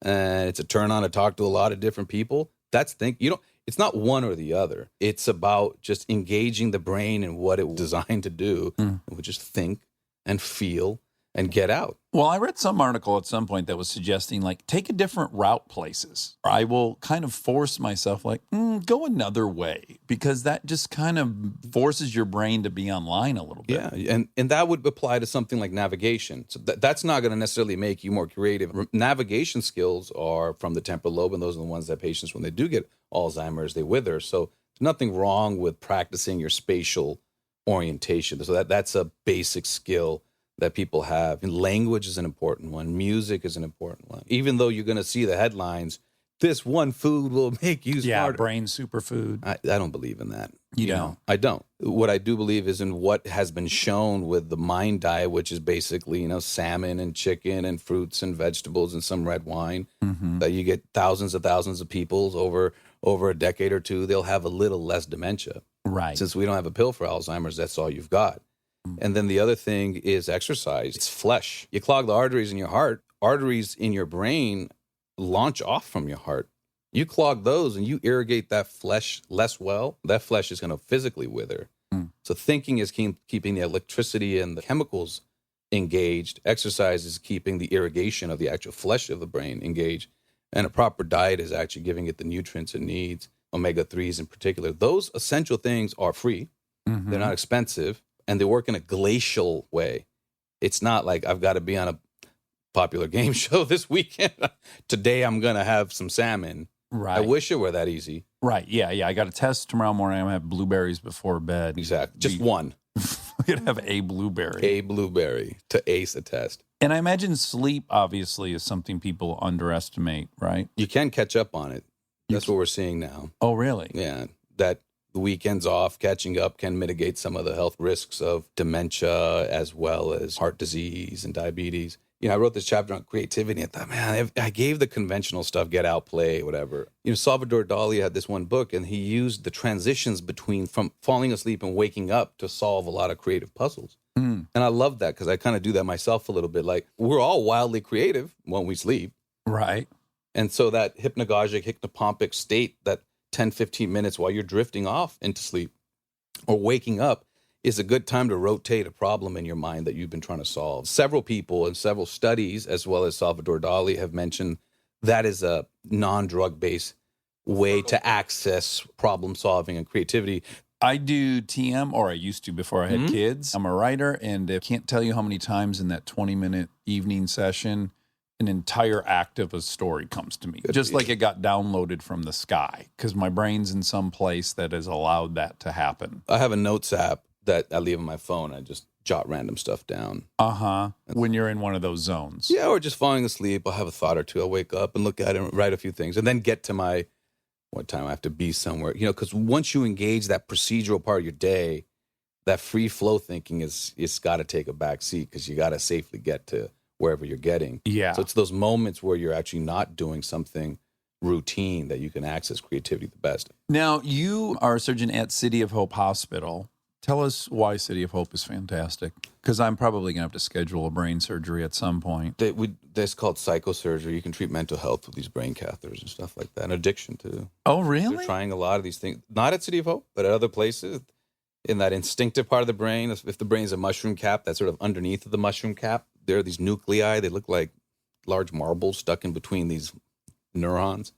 and it's a turn on to talk to a lot of different people, that's it's not one or the other. It's about just engaging the brain and what it was designed to do, which is think and feel and get out.
Well, I read some article at some point that was suggesting, like, take a different route places. I will kind of force myself, like, go another way, because that just kind of forces your brain to be online a little bit.
Yeah, and that would apply to something like navigation. So that's not going to necessarily make you more creative. Navigation skills are from the temporal lobe, and those are the ones that patients, when they do get Alzheimer's, they wither. So there's nothing wrong with practicing your spatial orientation. So that's a basic skill that people have. And language is an important one. Music is an important one. Even though you're going to see the headlines, this one food will make you smarter.
Yeah, brain superfood.
I don't believe in that.
You don't?
I don't. What I do believe is in what has been shown with the mind diet, which is basically, salmon and chicken and fruits and vegetables and some red wine, that you get thousands of people over a decade or two, they'll have a little less dementia.
Right.
Since we don't have a pill for Alzheimer's, that's all you've got. And then the other thing is exercise. It's flesh. You clog the arteries in your heart. Arteries in your brain launch off from your heart. You clog those and you irrigate that flesh less well, that flesh is going to physically wither. So thinking is keeping the electricity and the chemicals engaged. Exercise is keeping the irrigation of the actual flesh of the brain engaged. And a proper diet is actually giving it the nutrients it needs, omega-3s in particular. Those essential things are free. They're not expensive. And they work in a glacial way. It's not like I've got to be on a popular game show this weekend. Today I'm going to have some salmon. Right. I wish it were that easy.
Right. Yeah. I got a test tomorrow morning. I'm going to have blueberries before bed.
Exactly. Just one.
I'm going to have a blueberry.
A blueberry to ace a test.
And I imagine sleep, obviously, is something people underestimate, right?
You can catch up on it. That's what we're seeing now.
Oh, really?
Yeah. That the weekends off, catching up can mitigate some of the health risks of dementia as well as heart disease and diabetes. I wrote this chapter on creativity. I thought, man, I gave the conventional stuff, get out, play, whatever. Salvador Dali had this one book, and he used the transitions from falling asleep and waking up to solve a lot of creative puzzles. And I love that because I kind of do that myself a little bit. Like, we're all wildly creative when we sleep.
Right.
And so that hypnopompic state, that 10, 15 minutes while you're drifting off into sleep or waking up is a good time to rotate a problem in your mind that you've been trying to solve. Several people and several studies, as well as Salvador Dali, have mentioned that is a non-drug-based way to access problem solving and creativity.
I do TM, or I used to before I had kids. I'm a writer, and I can't tell you how many times in that 20-minute evening session an entire act of a story comes to me, just like it got downloaded from the sky, because my brain's in some place that has allowed that to happen.
I have a notes app that I leave on my phone. I just jot random stuff down.
When you're in one of those zones.
Yeah, or just falling asleep. I'll have a thought or two. I'll wake up and look at it and write a few things, and then get to my what time I have to be somewhere. Because once you engage that procedural part of your day, that free flow thinking it's got to take a back seat, because you got to safely get to wherever you're getting.
Yeah.
So it's those moments where you're actually not doing something routine that you can access creativity the best.
Now, you are a surgeon at City of Hope Hospital. Tell us why City of Hope is fantastic, because I'm probably going to have to schedule a brain surgery at some point.
That's called psychosurgery. You can treat mental health with these brain catheters and stuff like that, and addiction too.
Oh, really?
They're trying a lot of these things, not at City of Hope, but at other places. In that instinctive part of the brain, if the brain is a mushroom cap, that's sort of underneath of the mushroom cap, there are these nuclei. They look like large marbles stuck in between these neurons.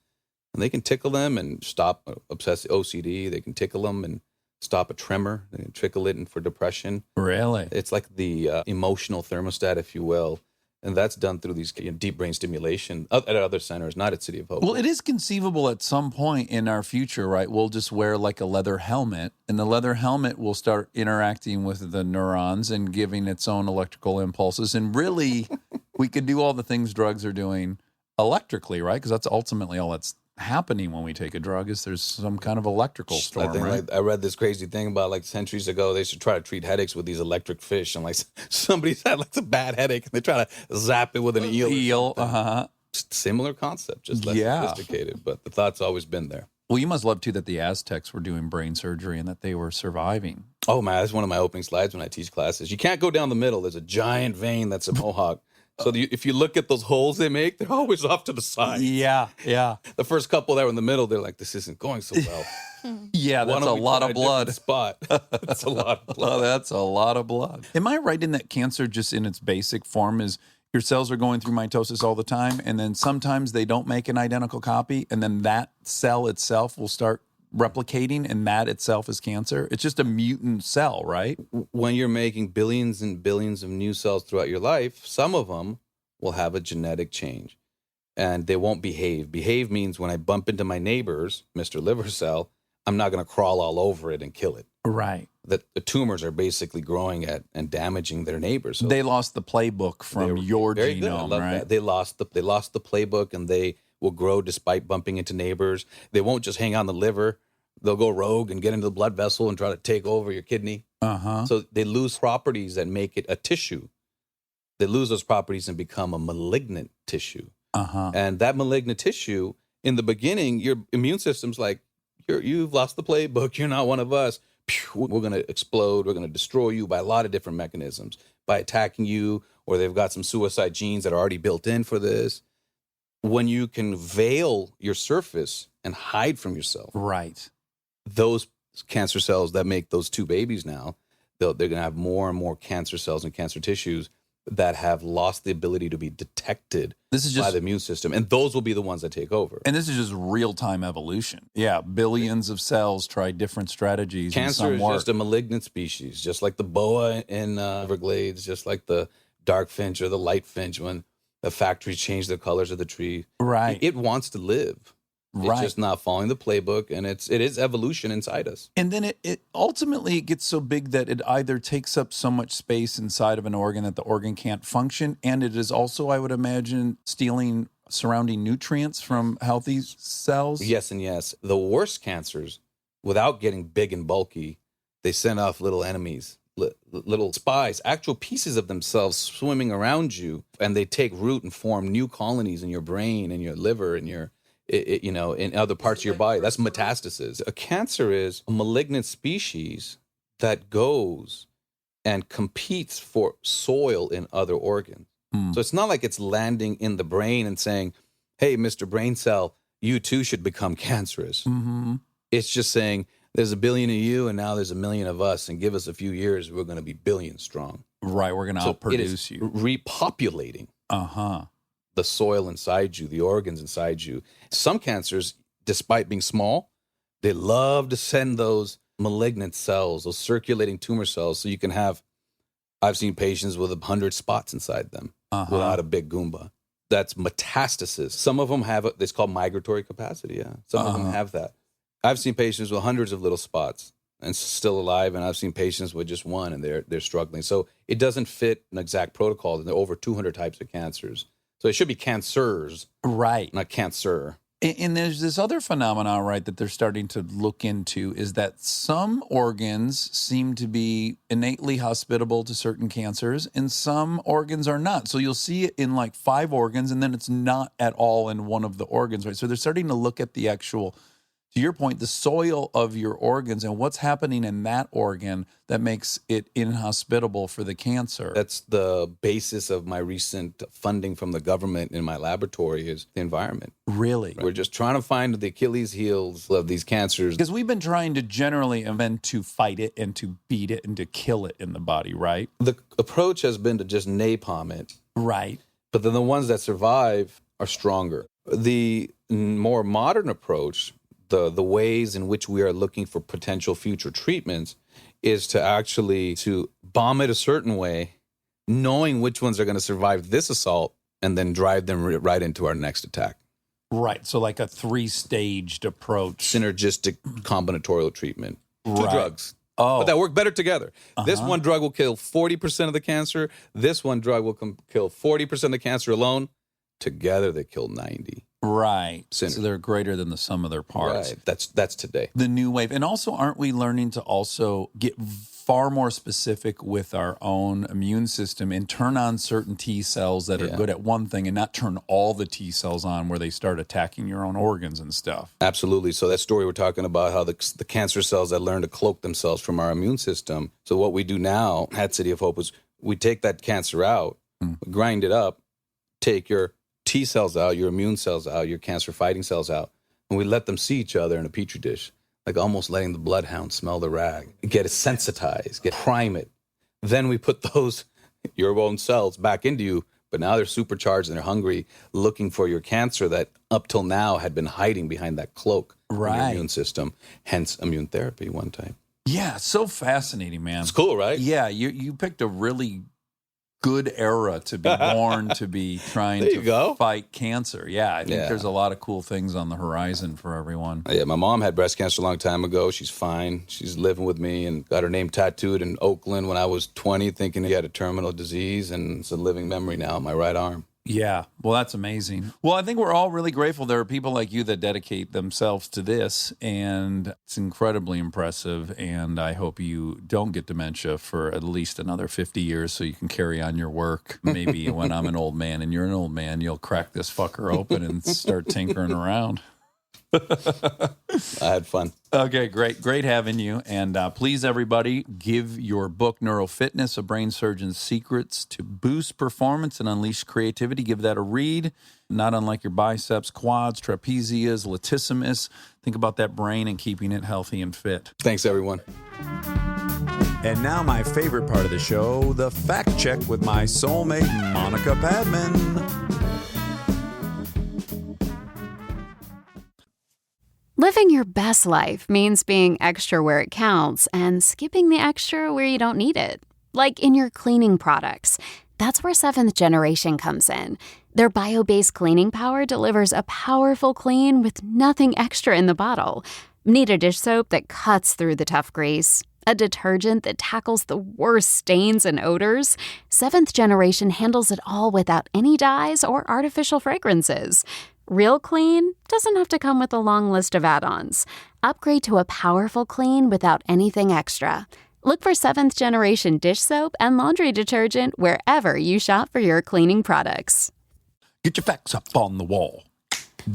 And they can tickle them and stop obsessive OCD. They can tickle them and stop a tremor. They can trickle it in for depression.
Really?
It's like the emotional thermostat, if you will. And that's done through these deep brain stimulation at other centers, not at City of Hope.
Well, it is conceivable at some point in our future, right? We'll just wear like a leather helmet, and the leather helmet will start interacting with the neurons and giving its own electrical impulses. And really, we could do all the things drugs are doing electrically, right? Because that's ultimately all that's happening when we take a drug, is there's some kind of electrical storm, right?
I read this crazy thing about like centuries ago, they should try to treat headaches with these electric fish, and like somebody's had like a bad headache and they try to zap it with an eel. Similar concept, just less sophisticated, but the thought's always been there.
Well, you must love too that the Aztecs were doing brain surgery and that they were surviving.
Oh man, that's one of my opening slides when I teach classes. You can't go down the middle. There's a giant vein that's a mohawk. So if you look at those holes they make, they're always off to the side.
Yeah.
The first couple that were in the middle, they're like, this isn't going so well.
Yeah, that's a lot of blood.
Spot. That's a lot of blood.
Oh, that's a lot of blood. Am I right in that cancer, just in its basic form, is your cells are going through mitosis all the time, and then sometimes they don't make an identical copy, and then that cell itself will start replicating, and that itself is cancer? It's just a mutant cell, right?
When you're making billions and billions of new cells throughout your life, some of them will have a genetic change, and they won't behave. Behave means when I bump into my neighbor's Mr. Liver cell, I'm not going to crawl all over it and kill it.
Right.
That the tumors are basically growing at and damaging their neighbors. So
they lost the playbook from your genome, right?
That. They lost the playbook, and they will grow despite bumping into neighbors. They won't just hang on the liver. They'll go rogue and get into the blood vessel and try to take over your kidney. So they lose properties that make it a tissue. They lose those properties and become a malignant tissue. And that malignant tissue, in the beginning, your immune system's like, you've lost the playbook. You're not one of us. We're going to explode. We're going to destroy you by a lot of different mechanisms, by attacking you, or they've got some suicide genes that are already built in for this. When you can veil your surface and hide from yourself,
right?
Those cancer cells that make those two babies now, they're going to have more and more cancer cells and cancer tissues that have lost the ability to be detected by the immune system. And those will be the ones that take over.
And this is just real-time evolution. Yeah, billions of cells try different strategies.
Cancer is just a malignant species, just like the boa in Everglades, just like the dark finch or the light finch when the factories change the colors of the tree.
Right.
It wants to live. It's just not following the playbook, and it is evolution inside us.
And then it ultimately it gets so big that it either takes up so much space inside of an organ that the organ can't function, and it is also, I would imagine, stealing surrounding nutrients from healthy cells.
Yes and yes. The worst cancers, without getting big and bulky, they send off little enemies, little spies, actual pieces of themselves swimming around you, and they take root and form new colonies in your brain and your liver and your in other parts of your body. That's metastasis. A cancer is a malignant species that goes and competes for soil in other organs. So it's not like it's landing in the brain and saying, hey, Mr. Brain Cell, you too should become cancerous. It's just saying, there's a billion of you, and now there's a million of us, and give us a few years, we're going to be billion strong.
Right, we're going to outproduce you.
Repopulating. The soil inside you, the organs inside you. Some cancers, despite being small, they love to send those malignant cells, those circulating tumor cells, so you can have, I've seen patients with 100 spots inside them without a big Goomba. That's metastasis. Some of them have it's called migratory capacity. Yeah, some of them have that. I've seen patients with hundreds of little spots and still alive, and I've seen patients with just one, and they're struggling. So it doesn't fit an exact protocol. There are over 200 types of cancers, so it should be cancers,
Right.
not cancer.
And there's this other phenomenon, right, that they're starting to look into is that some organs seem to be innately hospitable to certain cancers and some organs are not. So you'll see it in like 5 organs and then it's not at all in one of the organs, right? So they're starting to look at the actual, to your point, the soil of your organs and what's happening in that organ that makes it inhospitable for the cancer.
That's the basis of my recent funding from the government in my laboratory is the environment.
Really?
We're just trying to find the Achilles heels of these cancers.
Because we've been trying to generally invent to fight it and to beat it and to kill it in the body, right?
The approach has been to just napalm it.
Right.
But then the ones that survive are stronger. The more modern approach, the ways in which we are looking for potential future treatments is to actually to bomb it a certain way, knowing which ones are going to survive this assault and then drive them right into our next attack.
Right. So like a 3-staged approach.
Synergistic combinatorial treatment. 2
Right.
drugs.
Oh.
But that work better together. This one drug will kill 40% of the cancer. This one drug will kill 40% of the cancer alone. Together, they kill 90.
Right. So
Synergy.
they're greater than the sum of their parts.
Right. That's today.
The new wave. And also, aren't we learning to also get far more specific with our own immune system and turn on certain T cells that are good at one thing and not turn all the T cells on where they start attacking your own organs and stuff?
Absolutely. So that story we're talking about, how the cancer cells that learn to cloak themselves from our immune system. So what we do now at City of Hope is we take that cancer out, grind it up, take your T cells out, your immune cells out, your cancer-fighting cells out, and we let them see each other in a petri dish, like almost letting the bloodhound smell the rag, get it sensitized, prime it. Then we put those, your own cells, back into you, but now they're supercharged and they're hungry, looking for your cancer that up till now had been hiding behind that cloak of your immune system, hence immune therapy one type.
Yeah, so fascinating, man.
It's cool, right?
Yeah, you picked a really good era to be born to be trying to fight cancer. Yeah, I think there's a lot of cool things on the horizon for everyone.
Yeah, my mom had breast cancer a long time ago. She's fine. She's living with me and got her name tattooed in Oakland when I was 20, thinking he had a terminal disease, and it's a living memory now on my right arm.
Yeah, well, that's amazing. Well, I think we're all really grateful there are people like you that dedicate themselves to this, and it's incredibly impressive, and I hope you don't get dementia for at least another 50 years so you can carry on your work. Maybe when I'm an old man and you're an old man, you'll crack this fucker open and start tinkering around.
I had fun.
Okay, great having you. And please, everybody, give your book, Neurofitness, A Brain Surgeon's Secrets to Boost Performance and Unleash Creativity. Give that a read. Not unlike your biceps, quads, trapezius, latissimus. Think about that brain and keeping it healthy and fit.
Thanks, everyone.
And now my favorite part of the show, the fact check with my soulmate, Monica Padman.
Living your best life means being extra where it counts and skipping the extra where you don't need it. Like in your cleaning products. That's where 7th Generation comes in. Their bio-based cleaning power delivers a powerful clean with nothing extra in the bottle. Need a dish soap that cuts through the tough grease? A detergent that tackles the worst stains and odors? 7th Generation handles it all without any dyes or artificial fragrances. Real clean doesn't have to come with a long list of add-ons. Upgrade to a powerful clean without anything extra. Look for 7th Generation dish soap and laundry detergent wherever you shop for your cleaning products.
Get your facts up on the wall.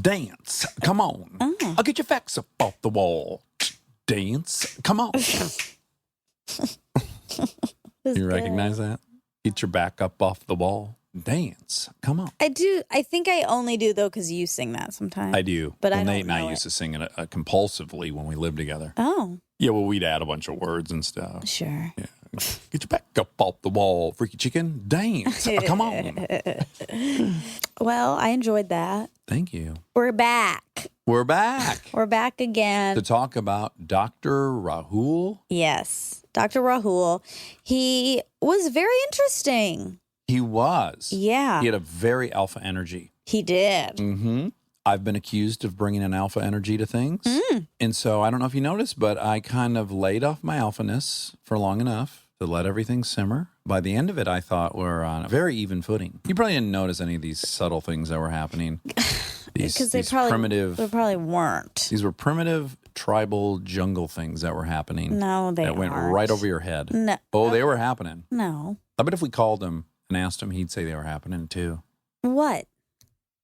Dance. Come on. I'll get your facts up off the wall. Dance. Come on. You recognize that? Get your back up off the wall. Dance. Come on.
I do. I think I only do, though, because you sing that sometimes.
I do.
But
well,
I
Nate
don't
and
know
I used to sing it compulsively when we lived together.
Oh.
Yeah, well, we'd add a bunch of words and stuff.
Sure.
Yeah. Get your back up off the wall, freaky chicken. Dance. Come on.
Well, I enjoyed that.
Thank you.
We're back.
We're back.
We're back again.
To talk about Dr. Rahul.
Yes. Dr. Rahul. He was very interesting.
He was.
Yeah.
He had a very alpha energy.
He did.
Mm-hmm. I've been accused of bringing an alpha energy to things. And so I don't know if you noticed, but I kind of laid off my alphaness for long enough to let everything simmer. By the end of it, I thought we're on a very even footing. You probably didn't notice any of these subtle things that were happening.
Because they probably weren't.
These were primitive, tribal jungle things that were happening.
No, they
that went
aren't.
right over your head.
No.
Oh, they were happening.
No.
I bet if we called him and asked him, he'd say they were happening too.
What?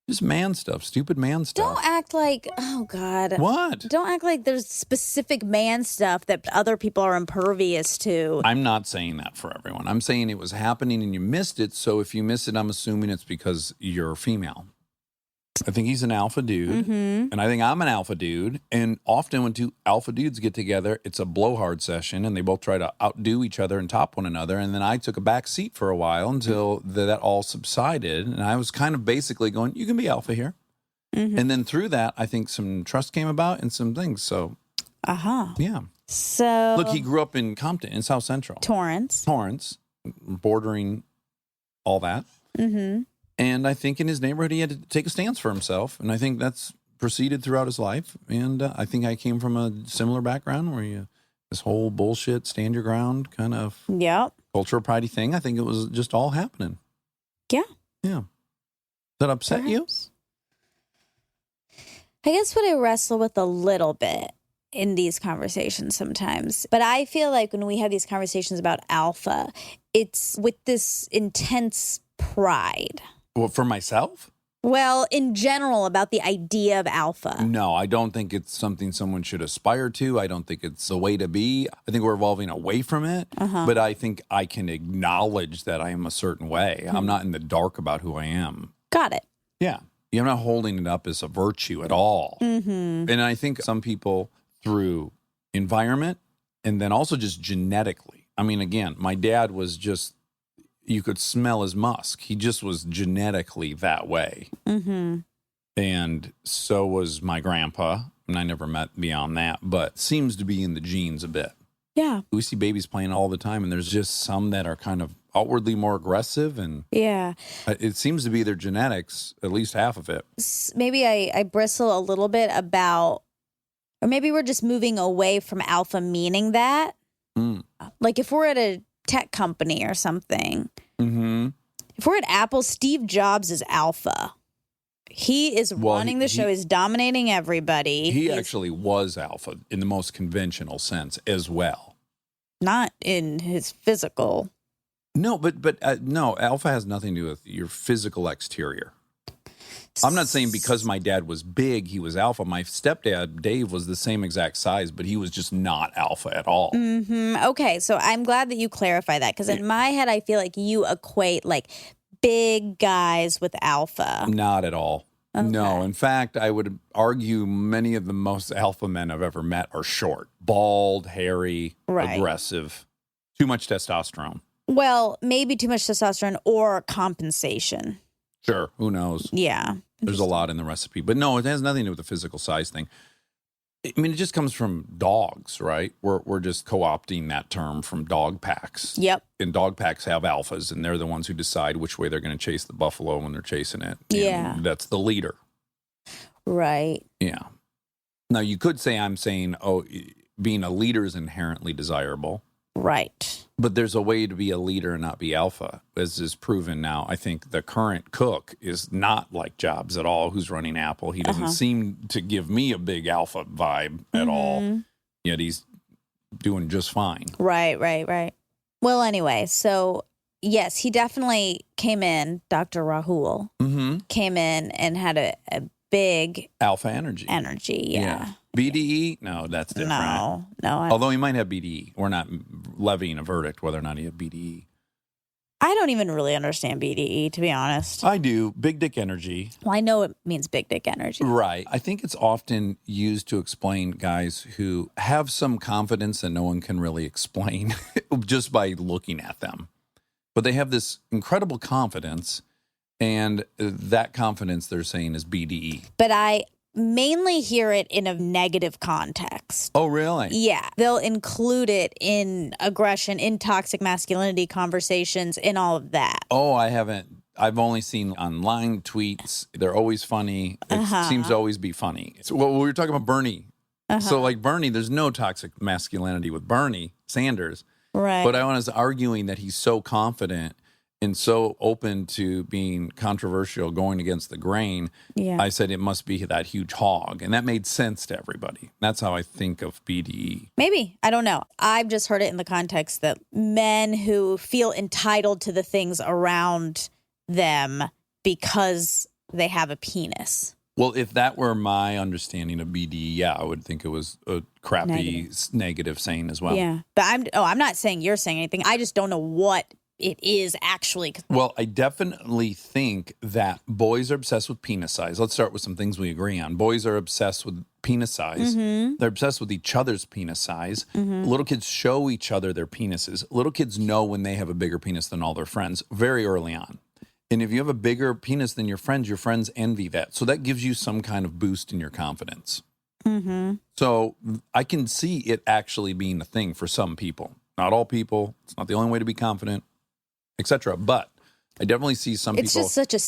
Just man stuff, stupid man stuff.
Don't act like, oh God.
What?
Don't act like there's specific man stuff that other people are impervious to.
I'm not saying that for everyone. I'm saying it was happening and you missed it. So if you missed it, I'm assuming it's because you're female. I think he's an alpha dude, and I think I'm an alpha dude. And often when two alpha dudes get together, it's a blowhard session, and they both try to outdo each other and top one another. And then I took a back seat for a while until that all subsided, and I was kind of basically going, "You can be alpha here." And then through that, I think some trust came about and some things. So, yeah.
So
Look, he grew up in Compton, in South Central,
Torrance,
bordering all that. And I think in his neighborhood, he had to take a stance for himself. And I think that's proceeded throughout his life. And I think I came from a similar background where you, this whole bullshit, stand your ground kind of cultural pridey thing. I think it was just all happening.
Yeah.
Yeah. Does that upset you?
I guess what I wrestle with a little bit in these conversations sometimes, but I feel like when we have these conversations about alpha, it's with this intense pride.
Well, for myself?
Well, in general, about the idea of alpha.
No, I don't think it's something someone should aspire to. I don't think it's the way to be. I think we're evolving away from it. But I think I can acknowledge that I am a certain way. I'm not in the dark about who I am.
Got it.
Yeah. I'm not holding it up as a virtue at all. And I think some people, through environment and then also just genetically. I mean, again, my dad was just, you could smell his musk. He just was genetically that way. And so was my grandpa. And I never met beyond that, but seems to be in the genes a bit.
Yeah.
We see babies playing all the time, and there's just some that are kind of outwardly more aggressive. And it seems to be their genetics, at least half of it.
Maybe I bristle a little bit about, or maybe we're just moving away from alpha meaning that. Like if we're at a tech company or something. If we're at Apple, Steve Jobs is alpha. He is running the show. He's dominating everybody.
He actually was alpha in the most conventional sense as well.
Not in his physical.
No, but no, alpha has nothing to do with your physical exterior. I'm not saying because my dad was big, he was alpha. My stepdad, Dave, was the same exact size, but he was just not alpha at all.
Okay, so I'm glad that you clarify that, because in my head, I feel like you equate like big guys with alpha.
Not at all.
Okay.
No, in fact, I would argue many of the most alpha men I've ever met are short, bald, hairy, aggressive, too much testosterone.
Well, maybe too much testosterone or compensation.
Sure, who knows?
Yeah.
There's a lot in the recipe. But no, it has nothing to do with the physical size thing. I mean, it just comes from dogs, right? We're just co-opting that term from dog packs.
Yep.
And dog packs have alphas, and they're the ones who decide which way they're going to chase the buffalo when they're chasing it.
Yeah.
And that's the leader.
Right.
Yeah. Now, you could say I'm saying, oh, being a leader is inherently desirable.
Right.
But there's a way to be a leader and not be alpha, as is proven now. I think the current cook is not like Jobs at all, who's running Apple. He doesn't seem to give me a big alpha vibe at all, yet he's doing just fine.
Right. Well, anyway, so yes, he definitely came in, Dr. Rahul, came in and had a big
alpha energy.
Yeah.
BDE? No, that's different.
No.
Although he might have BDE. We're not levying a verdict whether or not he had BDE.
I don't even really understand BDE, to be honest.
I do. Big dick energy.
Well, I know it means big dick energy.
Right. I think it's often used to explain guys who have some confidence that no one can really explain just by looking at them. But they have this incredible confidence, and that confidence they're saying is BDE.
But I mainly hear it in a negative context.
Oh, really?
Yeah. They'll include it in aggression, in toxic masculinity conversations, in all of that.
Oh, I haven't. I've only seen online tweets. They're always funny. It seems to always be funny. So, well, we were talking about Bernie. So like Bernie, there's no toxic masculinity with Bernie Sanders.
Right.
But I was arguing that he's so confident and so open to being controversial, going against the grain.
Yeah.
I said it must be that huge hog. And that made sense to everybody. That's how I think of BDE.
Maybe. I don't know. I've just heard it in the context that men who feel entitled to the things around them because they have a penis.
Well, if that were my understanding of BDE, yeah, I would think it was a crappy negative saying as well.
Yeah. But I'm not saying you're saying anything. I just don't know what it is actually.
Well, I definitely think that boys are obsessed with penis size. Let's start with some things we agree on. Boys are obsessed with penis size. They're obsessed with each other's penis size. Little kids show each other their penises. Little kids know when they have a bigger penis than all their friends very early on. And if you have a bigger penis than your friends envy that. So that gives you some kind of boost in your confidence. So I can see it actually being a thing for some people. Not all people. It's not the only way to be confident, etc. But I definitely see some
It's
people.
just such a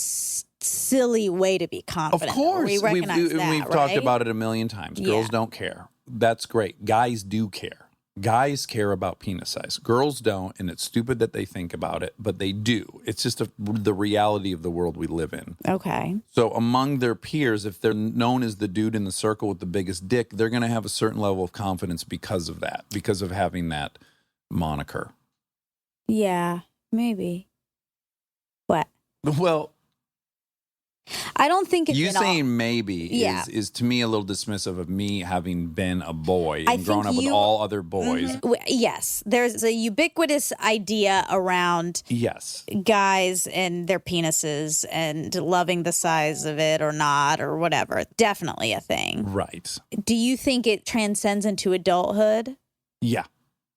silly way to be confident.
Of course.
We recognize that,
we've
right?
talked about it a million times. Girls don't care. That's great. Guys do care. Guys care about penis size. Girls don't, and it's stupid that they think about it, but they do. It's just the reality of the world we live in.
Okay.
So among their peers, if they're known as the dude in the circle with the biggest dick, they're going to have a certain level of confidence because of that, because of having that moniker.
Yeah, maybe. What?
Well,
I don't think it's
you
in all-
saying maybe is to me a little dismissive of me having been a boy
I
and grown
think
up with all other boys.
Yes, there's a ubiquitous idea around
Yes.
guys and their penises and loving the size of it or not or whatever. Definitely a thing.
Right.
Do you think it transcends into adulthood?
Yeah.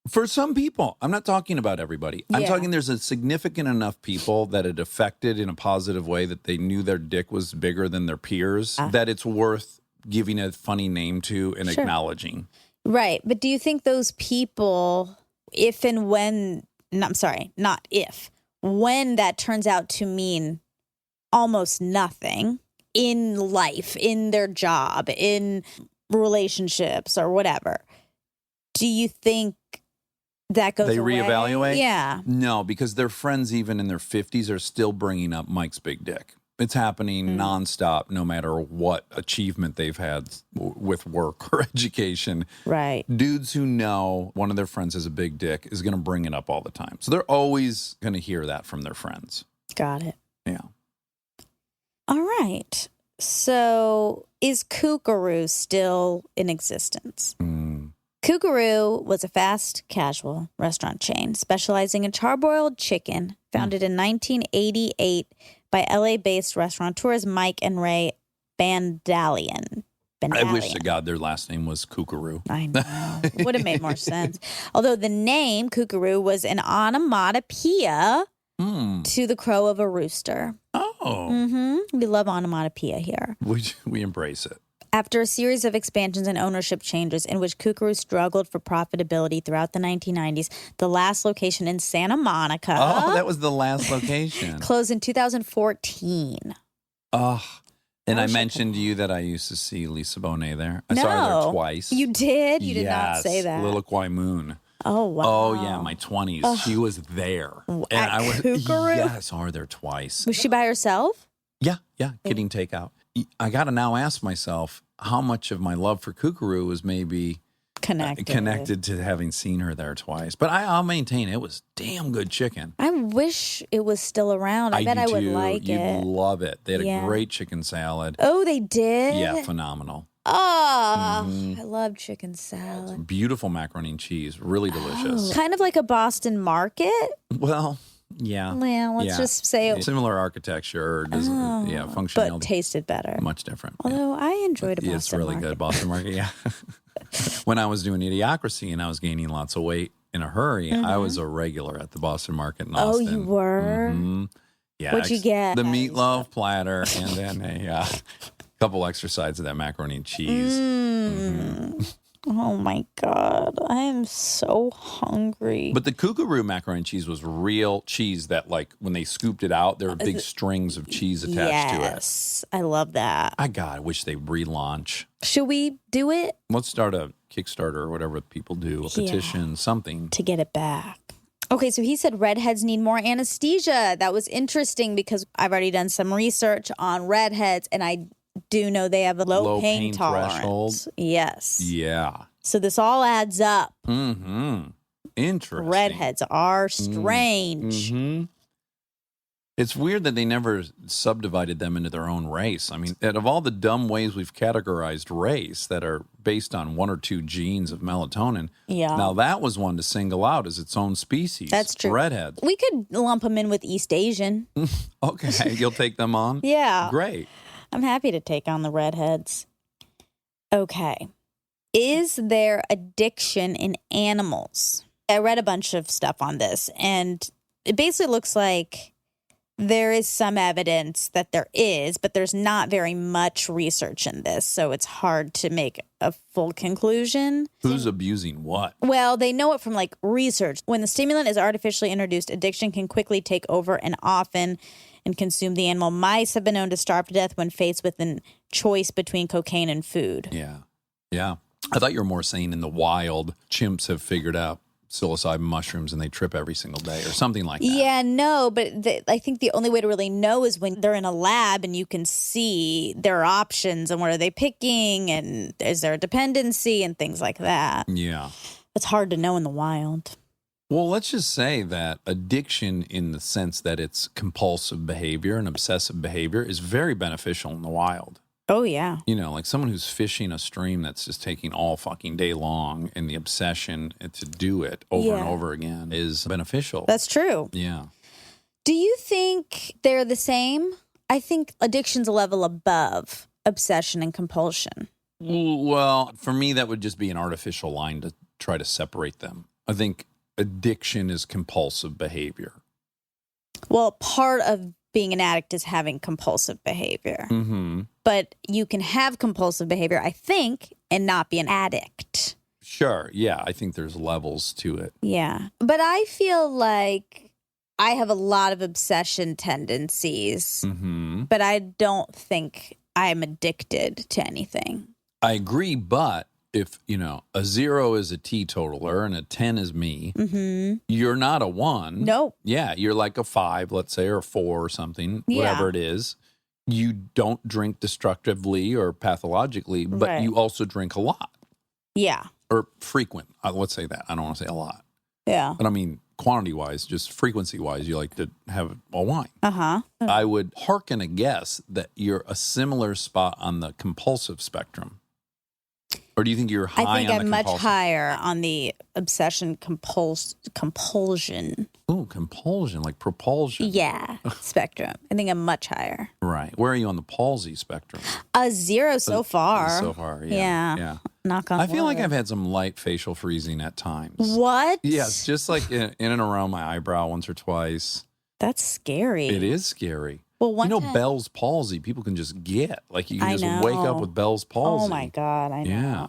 For some people, I'm not talking about everybody. I'm talking there's a significant enough people that it affected in a positive way that they knew their dick was bigger than their peers, that it's worth giving a funny name to and acknowledging.
Right. But do you think those people, if and when, no, I'm sorry, not if, when that turns out to mean almost nothing in life, in their job, in relationships or whatever, do you think that goes
They
away?
reevaluate?
Yeah.
No, because their friends, even in their 50s, are still bringing up Mike's big dick. It's happening nonstop, no matter what achievement they've had with work or education.
Right.
Dudes who know one of their friends has a big dick is going to bring it up all the time. So they're always going to hear that from their friends.
Got it.
Yeah.
All right. So is Kookaroo still in existence? Kookaroo was a fast casual restaurant chain specializing in charbroiled chicken, founded in 1988 by LA-based restaurateurs Mike and Ray Bandalian.
I wish to God their last name was Kookaroo.
I know. Would have made more sense. Although the name Kookaroo was an onomatopoeia to the crow of a rooster.
Oh.
We love onomatopoeia here.
We embrace it.
After a series of expansions and ownership changes in which Kookaroo struggled for profitability throughout the 1990s, the last location in Santa Monica
Oh, that was the last location.
closed in 2014.
Oh. And
I
I
wish I
mentioned to you that I used to see Lisa Bonet there. I saw her there twice.
You did? You did not
Yes,
say that.
Little Kwai Moon.
Oh, wow.
Oh, yeah, my 20s. She was there.
At Kookaroo?
Yeah, I saw her there twice.
Was she by herself?
Yeah, getting takeout. I got to now ask myself how much of my love for Kookaroo was maybe connected to having seen her there twice. But I'll maintain it was damn good chicken.
I wish it was still around. I bet
do
I would
too.
like
You'd
it.
love it. They had
Yeah.
a great chicken salad.
Oh, they did?
Yeah, phenomenal.
Oh, I love chicken salad.
Beautiful macaroni and cheese. Really delicious.
Kind of like a Boston market.
Well, yeah.
Yeah, let's just say it.
Similar architecture, functionality.
But tasted better.
Much different.
Although I enjoyed a Boston
It's really
market.
good. Boston market, yeah. When I was doing Idiocracy and I was gaining lots of weight in a hurry, I was a regular at the Boston market in
Oh,
Austin.
you were?
Mm-hmm. Yeah.
What'd you get?
The meatloaf platter and then Couple extra sides of that macaroni and cheese. Mm-hmm.
Oh my God. I am so hungry.
But the kookaroo macaroni and cheese was real cheese that, like, when they scooped it out, there were big strings of cheese attached to it.
Yes. I love that.
I wish they relaunch.
Should we do it?
Let's start a Kickstarter or whatever people do, a petition, something.
To get it back. Okay, so he said redheads need more anesthesia. That was interesting because I've already done some research on redheads, and I do know they have a low pain tolerance.
Threshold.
Yes.
Yeah.
So this all adds up.
Mm-hmm. Interesting.
Redheads are strange.
Mm-hmm. It's weird that they never subdivided them into their own race. I mean, out of all the dumb ways we've categorized race that are based on one or two genes of melatonin, now that was one to single out as its own species.
That's true.
Redheads.
We could lump them in with East Asian.
Okay, you'll take them on?
Yeah.
Great.
I'm happy to take on the redheads. Okay. Is there addiction in animals? I read a bunch of stuff on this, and it basically looks like there is some evidence that there is, but there's not very much research in this, so it's hard to make a full conclusion.
Who's abusing what?
Well, they know it from like research. When the stimulant is artificially introduced, addiction can quickly take over and often and consume the animal. Mice have been known to starve to death when faced with a choice between cocaine and food.
Yeah. Yeah. I thought you were more saying in the wild, chimps have figured out psilocybin mushrooms and they trip every single day or something like that.
Yeah, no, but I think the only way to really know is when they're in a lab and you can see their options and what are they picking and is there a dependency and things like that.
Yeah.
It's hard to know in the wild.
Well, let's just say that addiction in the sense that it's compulsive behavior and obsessive behavior is very beneficial in the wild.
Oh, yeah.
You know, like someone who's fishing a stream that's just taking all fucking day long and the obsession to do it over and over again is beneficial.
That's true.
Yeah.
Do you think they're the same? I think addiction's a level above obsession and compulsion.
Well, for me, that would just be an artificial line to try to separate them. I think addiction is compulsive behavior.
Well, part of being an addict is having compulsive behavior.
Mm-hmm.
But you can have compulsive behavior, I think, and not be an addict.
Sure. Yeah. I think there's levels to it.
Yeah. But I feel like I have a lot of obsession tendencies, but I don't think I'm addicted to anything.
I agree. But if, you know, a 0 is a teetotaler and a 10 is me, you're not a 1.
Nope.
Yeah. You're like a 5, let's say, or a 4 or something, whatever it is. You don't drink destructively or pathologically, but you also drink a lot.
Yeah.
Or frequent. Let's say that. I don't want to say a lot.
Yeah.
But I mean, quantity-wise, just frequency-wise, you like to have a wine.
Uh-huh.
I would hearken a guess that you're a similar spot on the compulsive spectrum. Or do you think you're high on the
I think I'm much
compulsive?
higher on the obsession compulsion.
Ooh, compulsion, like propulsion.
Yeah, spectrum. I think I'm much higher.
Right. Where are you on the palsy spectrum?
A 0 so far.
So far, yeah.
Yeah. Knock on
I feel like
wood.
I've had some light facial freezing at times.
What?
Yes, just like in and around my eyebrow once or twice.
That's scary.
It is scary.
Well, one
you know,
time-
Bell's palsy, people can just get. Like, you can
I
just wake up
know.
with Bell's palsy.
Oh, my God. I know.
Yeah.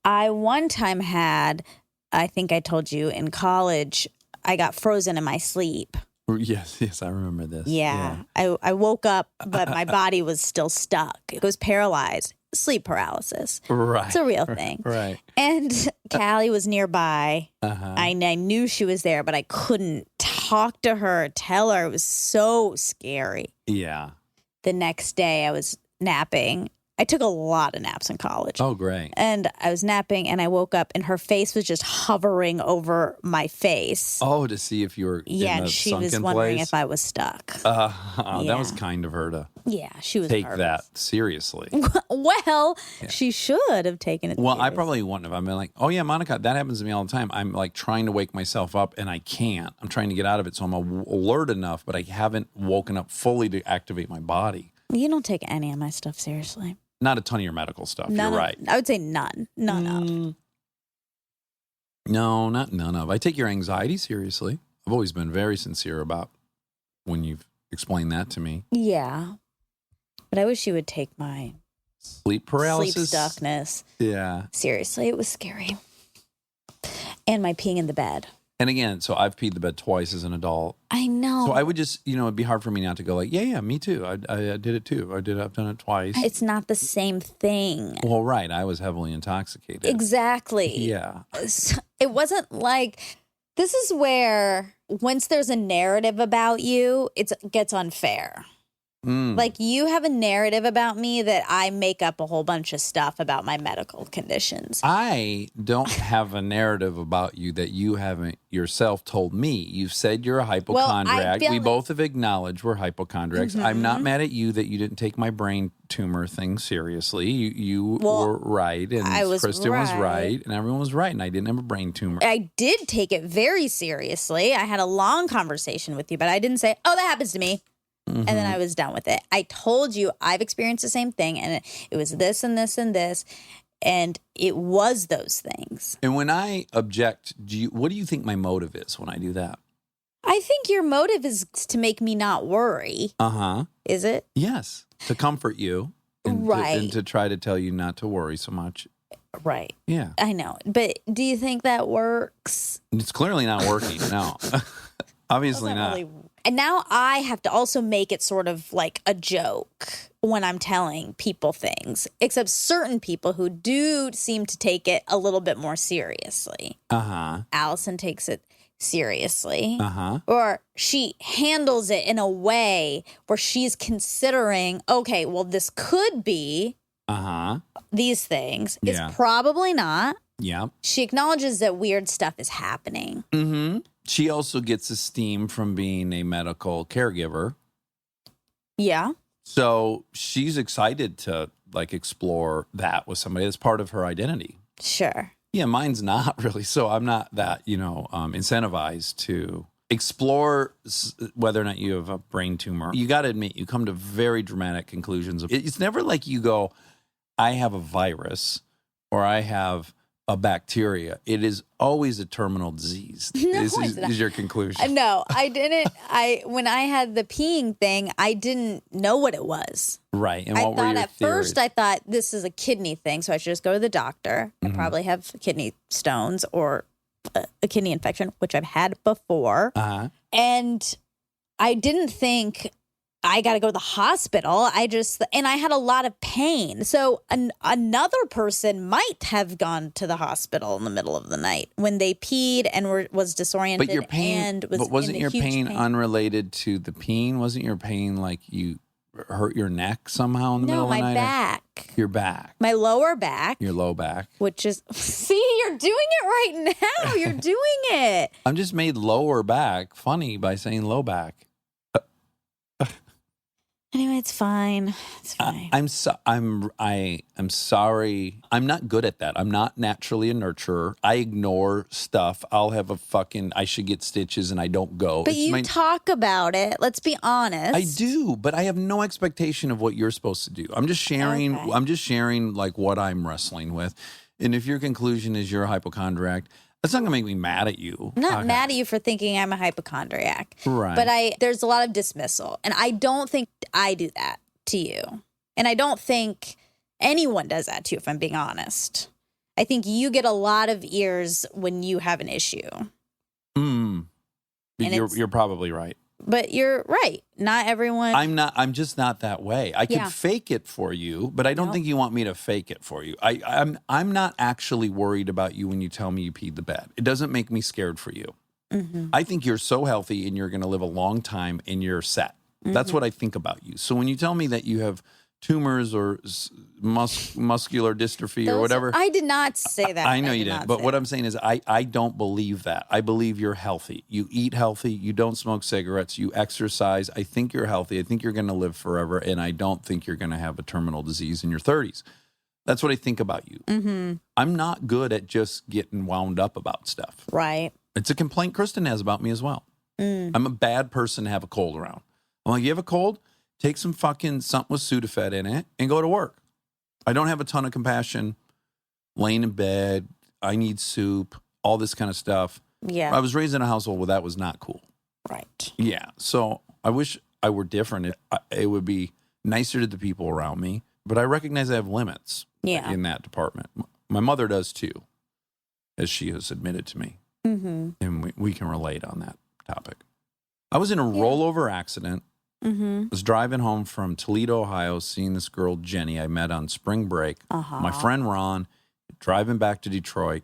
I one time had, I think I told you, in college, I got frozen in my sleep.
Yes, I remember this.
Yeah. I woke up, but my body was still stuck. It was paralyzed. Sleep paralysis.
Right.
It's a real thing.
Right.
And Callie was nearby. I knew she was there, but I couldn't talk to her, tell her. It was so scary.
Yeah.
The next day I was napping. I took a lot of naps in college.
Oh, great.
And I was napping and I woke up and her face was just hovering over my face.
Oh, to see if you were in
And
a
she
sunken
was wondering
place?
if I was stuck.
That was kind of her to
She was
take
nervous.
that seriously.
Well, she should have taken it
Well, I
serious.
probably wouldn't have. I've been like, oh, yeah, Monica, that happens to me all the time. I'm like trying to wake myself up and I can't. I'm trying to get out of it. So I'm alert enough, but I haven't woken up fully to activate my body.
You don't take any of my stuff seriously.
Not a ton of your medical stuff.
None
You're
of-
right.
I would say none. None of.
No, not none of. I take your anxiety seriously. I've always been very sincere about when you've explained that to me.
Yeah. But I wish you would take my
Sleep paralysis.
sleep stuckness.
Yeah.
Seriously, it was scary. And my peeing in the bed.
And again, so I've peed the bed twice as an adult.
I know.
So I would just, it'd be hard for me not to go like, yeah, me too. I did it too. I've done it twice.
It's not the same thing.
Well, right. I was heavily intoxicated.
Exactly.
Yeah.
It wasn't like, this is where once there's a narrative about you, it gets unfair. Like you have a narrative about me that I make up a whole bunch of stuff about my medical conditions.
I don't have a narrative about you that you haven't yourself told me. You've said you're a hypochondriac.
feel
We
like-
both have acknowledged we're hypochondriacs. I'm not mad at you that you didn't take my brain tumor thing seriously. You were right, and
I was
Kristen was
right.
right, and everyone was right, and I didn't have a brain tumor.
I did take it very seriously. I had a long conversation with you, but I didn't say, oh, that happens to me. And then I was done with it. I told you I've experienced the same thing, and it was this and this and this, and it was those things.
And when I object, what do you think my motive is when I do that?
I think your motive is to make me not worry.
Uh-huh.
Is it?
Yes. To comfort you. And
Right.
and to try to tell you not to worry so much.
Right.
Yeah.
I know. But do you think that works?
It's clearly not working. No. Obviously
Doesn't
not.
really- And now I have to also make it sort of like a joke when I'm telling people things, except certain people who do seem to take it a little bit more seriously.
Uh-huh.
Allison takes it seriously.
Uh-huh.
Or she handles it in a way where she's considering, okay, well, this could be
Uh-huh.
these things.
Yeah.
It's probably not.
Yeah.
She acknowledges that weird stuff is happening.
Mm-hmm. She also gets esteem from being a medical caregiver.
Yeah.
So she's excited to like explore that with somebody. That's part of her identity.
Sure.
Yeah, mine's not really. So I'm not that, incentivized to explore whether or not you have a brain tumor. You got to admit, you come to very dramatic conclusions. It's never like you go, I have a virus or I have a bacteria. It is always a terminal disease.
No,
is
it's not.
your conclusion.
No, I didn't. When I had the peeing thing, I didn't know what it was.
Right. And
I
what were
thought
your
at
theories?
first, I thought this is a kidney thing, so I should just go to the doctor. I probably have kidney stones or a kidney infection, which I've had before.
Uh-huh.
And I didn't think I got to go to the hospital. And I had a lot of pain. So another person might have gone to the hospital in the middle of the night when they peed and was disoriented.
But your pain,
and was
but wasn't
in a
your
huge
pain unrelated to the peeing? Wasn't your pain like you hurt your neck somehow in the middle
No,
of the night?
my back.
Your back.
My lower back.
Your low back.
Which is, see, you're doing it right now. You're doing it.
I'm just made lower back funny by saying low back.
Anyway, it's fine. It's fine.
I'm sorry. I'm not good at that. I'm not naturally a nurturer. I ignore stuff. I'll have I should get stitches and I don't go.
But you talk about it. Let's be honest.
I do, but I have no expectation of what you're supposed to do. I'm just sharing.
Okay.
I'm just sharing like what I'm wrestling with. And if your conclusion is you're a hypochondriac, that's not going to make me mad at you.
I'm not mad at you for thinking I'm a hypochondriac.
Right.
But there's a lot of dismissal. And I don't think I do that to you. And I don't think anyone does that to you, if I'm being honest. I think you get a lot of ears when you have an issue.
And you're probably right.
But you're right. Not everyone.
I'm just not that way. I could fake it for you, but I don't think you want me to fake it for you. I'm not actually worried about you when you tell me you peed the bed. It doesn't make me scared for you.
Mm-hmm.
I think you're so healthy and you're going to live a long time and you're set. That's what I think about you. So when you tell me that you have tumors or muscular dystrophy or whatever.
I did not say that.
I know you didn't. But what I'm saying is I don't believe that. I believe you're healthy. You eat healthy. You don't smoke cigarettes. You exercise. I think you're healthy. I think you're going to live forever. And I don't think you're going to have a terminal disease in your 30s. That's what I think about you.
Mm-hmm.
I'm not good at just getting wound up about stuff.
Right.
It's a complaint Kristen has about me as well. I'm a bad person to have a cold around. I'm like, you have a cold? Take some fucking something with Sudafed in it and go to work. I don't have a ton of compassion. Laying in bed, I need soup, all this kind of stuff.
Yeah.
I was raised in a household where that was not cool.
Right.
Yeah. So I wish I were different. It would be nicer to the people around me, But I recognize I have limits
Yeah.
in that department. My mother does too, as she has admitted to me.
Mm-hmm.
And we can relate on that topic. I was in a rollover accident.
Mm-hmm.
I was driving home from Toledo, Ohio, seeing this girl, Jenny, I met on spring break.
Uh-huh.
My friend Ron, driving back to Detroit.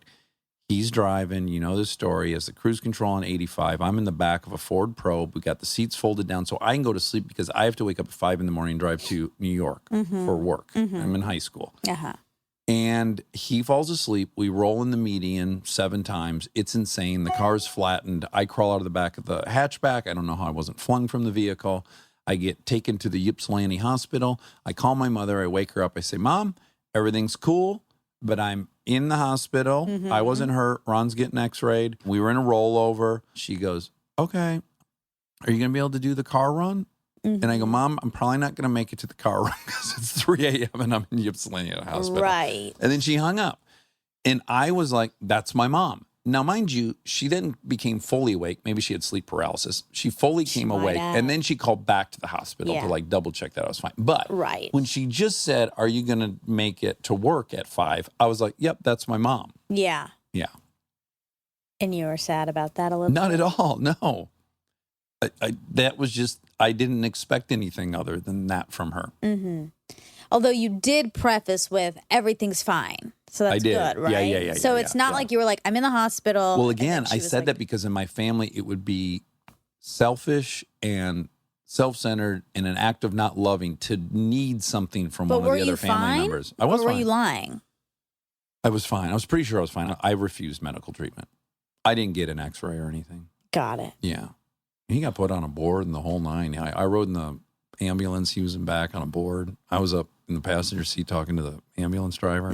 He's driving, you know the story, has the cruise control on 85. I'm in the back of a Ford Probe. We got the seats folded down so I can go to sleep because I have to wake up at 5 in the morning and drive to New York for work. I'm in high school.
Uh-huh.
And he falls asleep. We roll in the median 7 times. It's insane. The car's flattened. I crawl out of the back of the hatchback. I don't know how I wasn't flung from the vehicle. I get taken to the Ypsilanti Hospital. I call my mother. I wake her up. I say, Mom, everything's cool, but I'm in the hospital. I wasn't hurt. Ron's getting x-rayed. We were in a rollover. She goes, okay, are you going to be able to do the car run? And I go, Mom, I'm probably not going to make it to the car run because it's 3 a.m. and I'm in Ypsilanti Hospital.
Right.
And then she hung up. And I was like, that's my mom. Now, mind you, she then became fully awake. Maybe she had sleep paralysis. She fully came awake.
have.
And then she called back to the hospital
Yeah.
to like double check that I was fine. But
Right.
when she just said, are you going to make it to work at 5? I was like, yep, that's my mom.
Yeah.
Yeah.
And you were sad about that a little
Not
bit?
at all. No. That was just, I didn't expect anything other than that from her.
Mm-hmm. Although you did preface with everything's fine. So that's
I did.
good, right?
Yeah,
So it's not like you were like, I'm in the hospital.
Well,
and then
again,
she
I
was
said
like-
that because in my family, it would be selfish and self-centered and an act of not loving to need something from
But
one of
were
the
you
other family
fine?
members. I was
or were
fine.
you lying?
I was fine. I was pretty sure I was fine. I refused medical treatment. I didn't get an x-ray or anything.
Got it.
Yeah. He got put on a board and the whole nine. I rode in the ambulance. He was in back on a board. I was up in the passenger seat talking to the ambulance driver.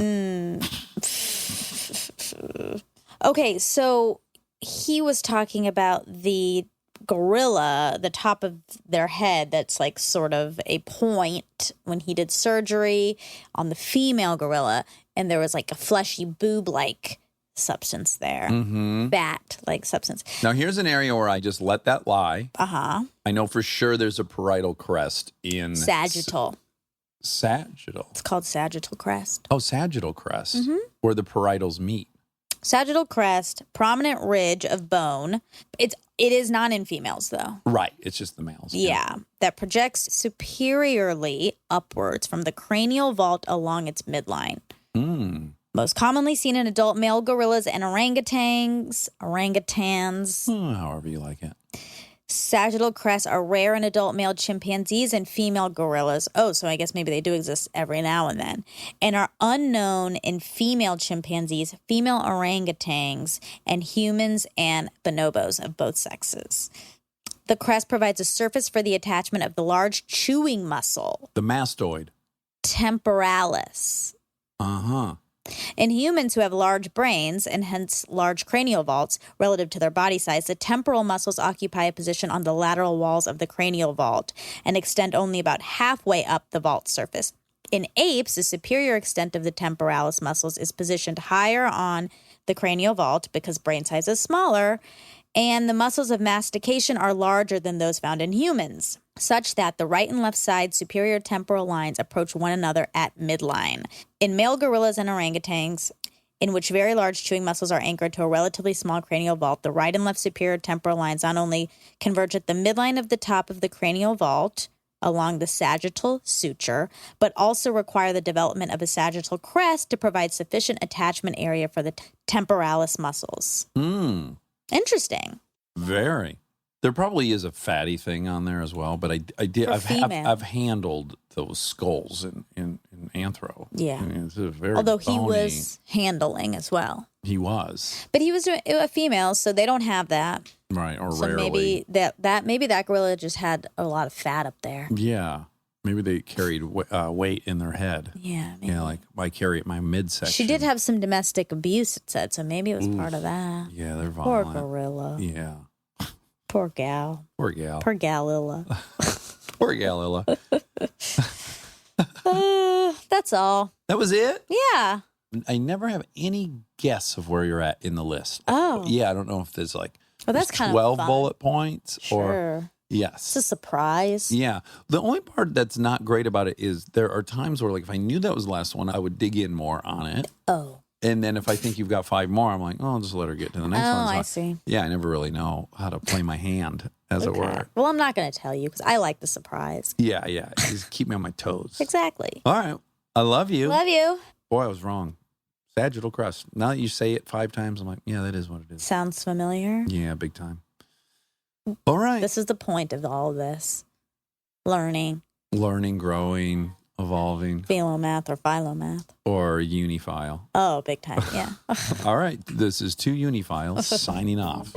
Okay, so he was talking about the gorilla, the top of their head that's like sort of a point when he did surgery on the female gorilla, and there was like a fleshy boob-like substance there. Bat-like substance.
Now, here's an area where I just let that lie.
Uh-huh.
I know for sure there's a parietal crest in...
Sagittal.
Sagittal.
It's called sagittal crest.
Oh, sagittal crest, where the parietals meet.
Sagittal crest, prominent ridge of bone. It is not in females, though.
Right. It's just the males.
Yeah, that projects superiorly upwards from the cranial vault along its midline. Most commonly seen in adult male gorillas and orangutans.
However you like it.
Sagittal crests are rare in adult male chimpanzees and female gorillas. Oh, so I guess maybe they do exist every now and then. And are unknown in female chimpanzees, female orangutans, and humans and bonobos of both sexes. The crest provides a surface for the attachment of the large chewing muscle,
The mastoid.
temporalis.
Uh-huh.
In humans who have large brains and hence large cranial vaults relative to their body size, the temporal muscles occupy a position on the lateral walls of the cranial vault and extend only about halfway up the vault surface. In apes, the superior extent of the temporalis muscles is positioned higher on the cranial vault because brain size is smaller, and the muscles of mastication are larger than those found in humans, such that the right and left side superior temporal lines approach one another at midline. In male gorillas and orangutans, in which very large chewing muscles are anchored to a relatively small cranial vault, the right and left superior temporal lines not only converge at the midline of the top of the cranial vault along the sagittal suture, but also require the development of a sagittal crest to provide sufficient attachment area for the temporalis muscles. Interesting.
Very. There probably is a fatty thing on there as well, but I've handled those skulls in anthro.
Yeah.
I mean, it's a very
Although he
bony-
was handling as well.
He was.
But he was a female, so they don't have that.
Right, or
So
rarely.
maybe maybe that gorilla just had a lot of fat up there.
Yeah. Maybe they carried weight in their head.
Yeah. Maybe.
Yeah, like I carry it in my midsection.
She did have some domestic abuse, it said, so maybe it was part of that.
Yeah, they're
Poor
violent.
gorilla.
Yeah.
Poor gal.
Poor gal.
Poor galilla.
Poor Galilla.
That's all.
That was it?
Yeah.
I never have any guess of where you're at in the list.
Oh.
Yeah, I don't know if there's like
Well, that's
there's
kind of
12
fun.
bullet points or
Sure.
Yes.
It's a surprise.
Yeah. The only part that's not great about it is there are times where, like, if I knew that was the last one, I would dig in more on it.
Oh.
And then if I think you've got 5 more, I'm like, oh, I'll just let her get to the next one.
Oh,
So
I see.
Yeah, I never really know how to play my hand, as it were.
Well, I'm not going to tell you because I like the surprise.
Yeah. Just keep me on my toes.
Exactly.
All right. I love you.
Love you.
Boy, I was wrong. Sagittal crust. Now that you say it 5 times, I'm like, yeah, that is what it is.
Sounds familiar.
Yeah, big time. All right.
This is the point of all of this. Learning.
Learning, growing, evolving,
Philomath or philomath.
or unifile.
Oh, big time. Yeah.
All right. This is 2 Uniphiles signing off.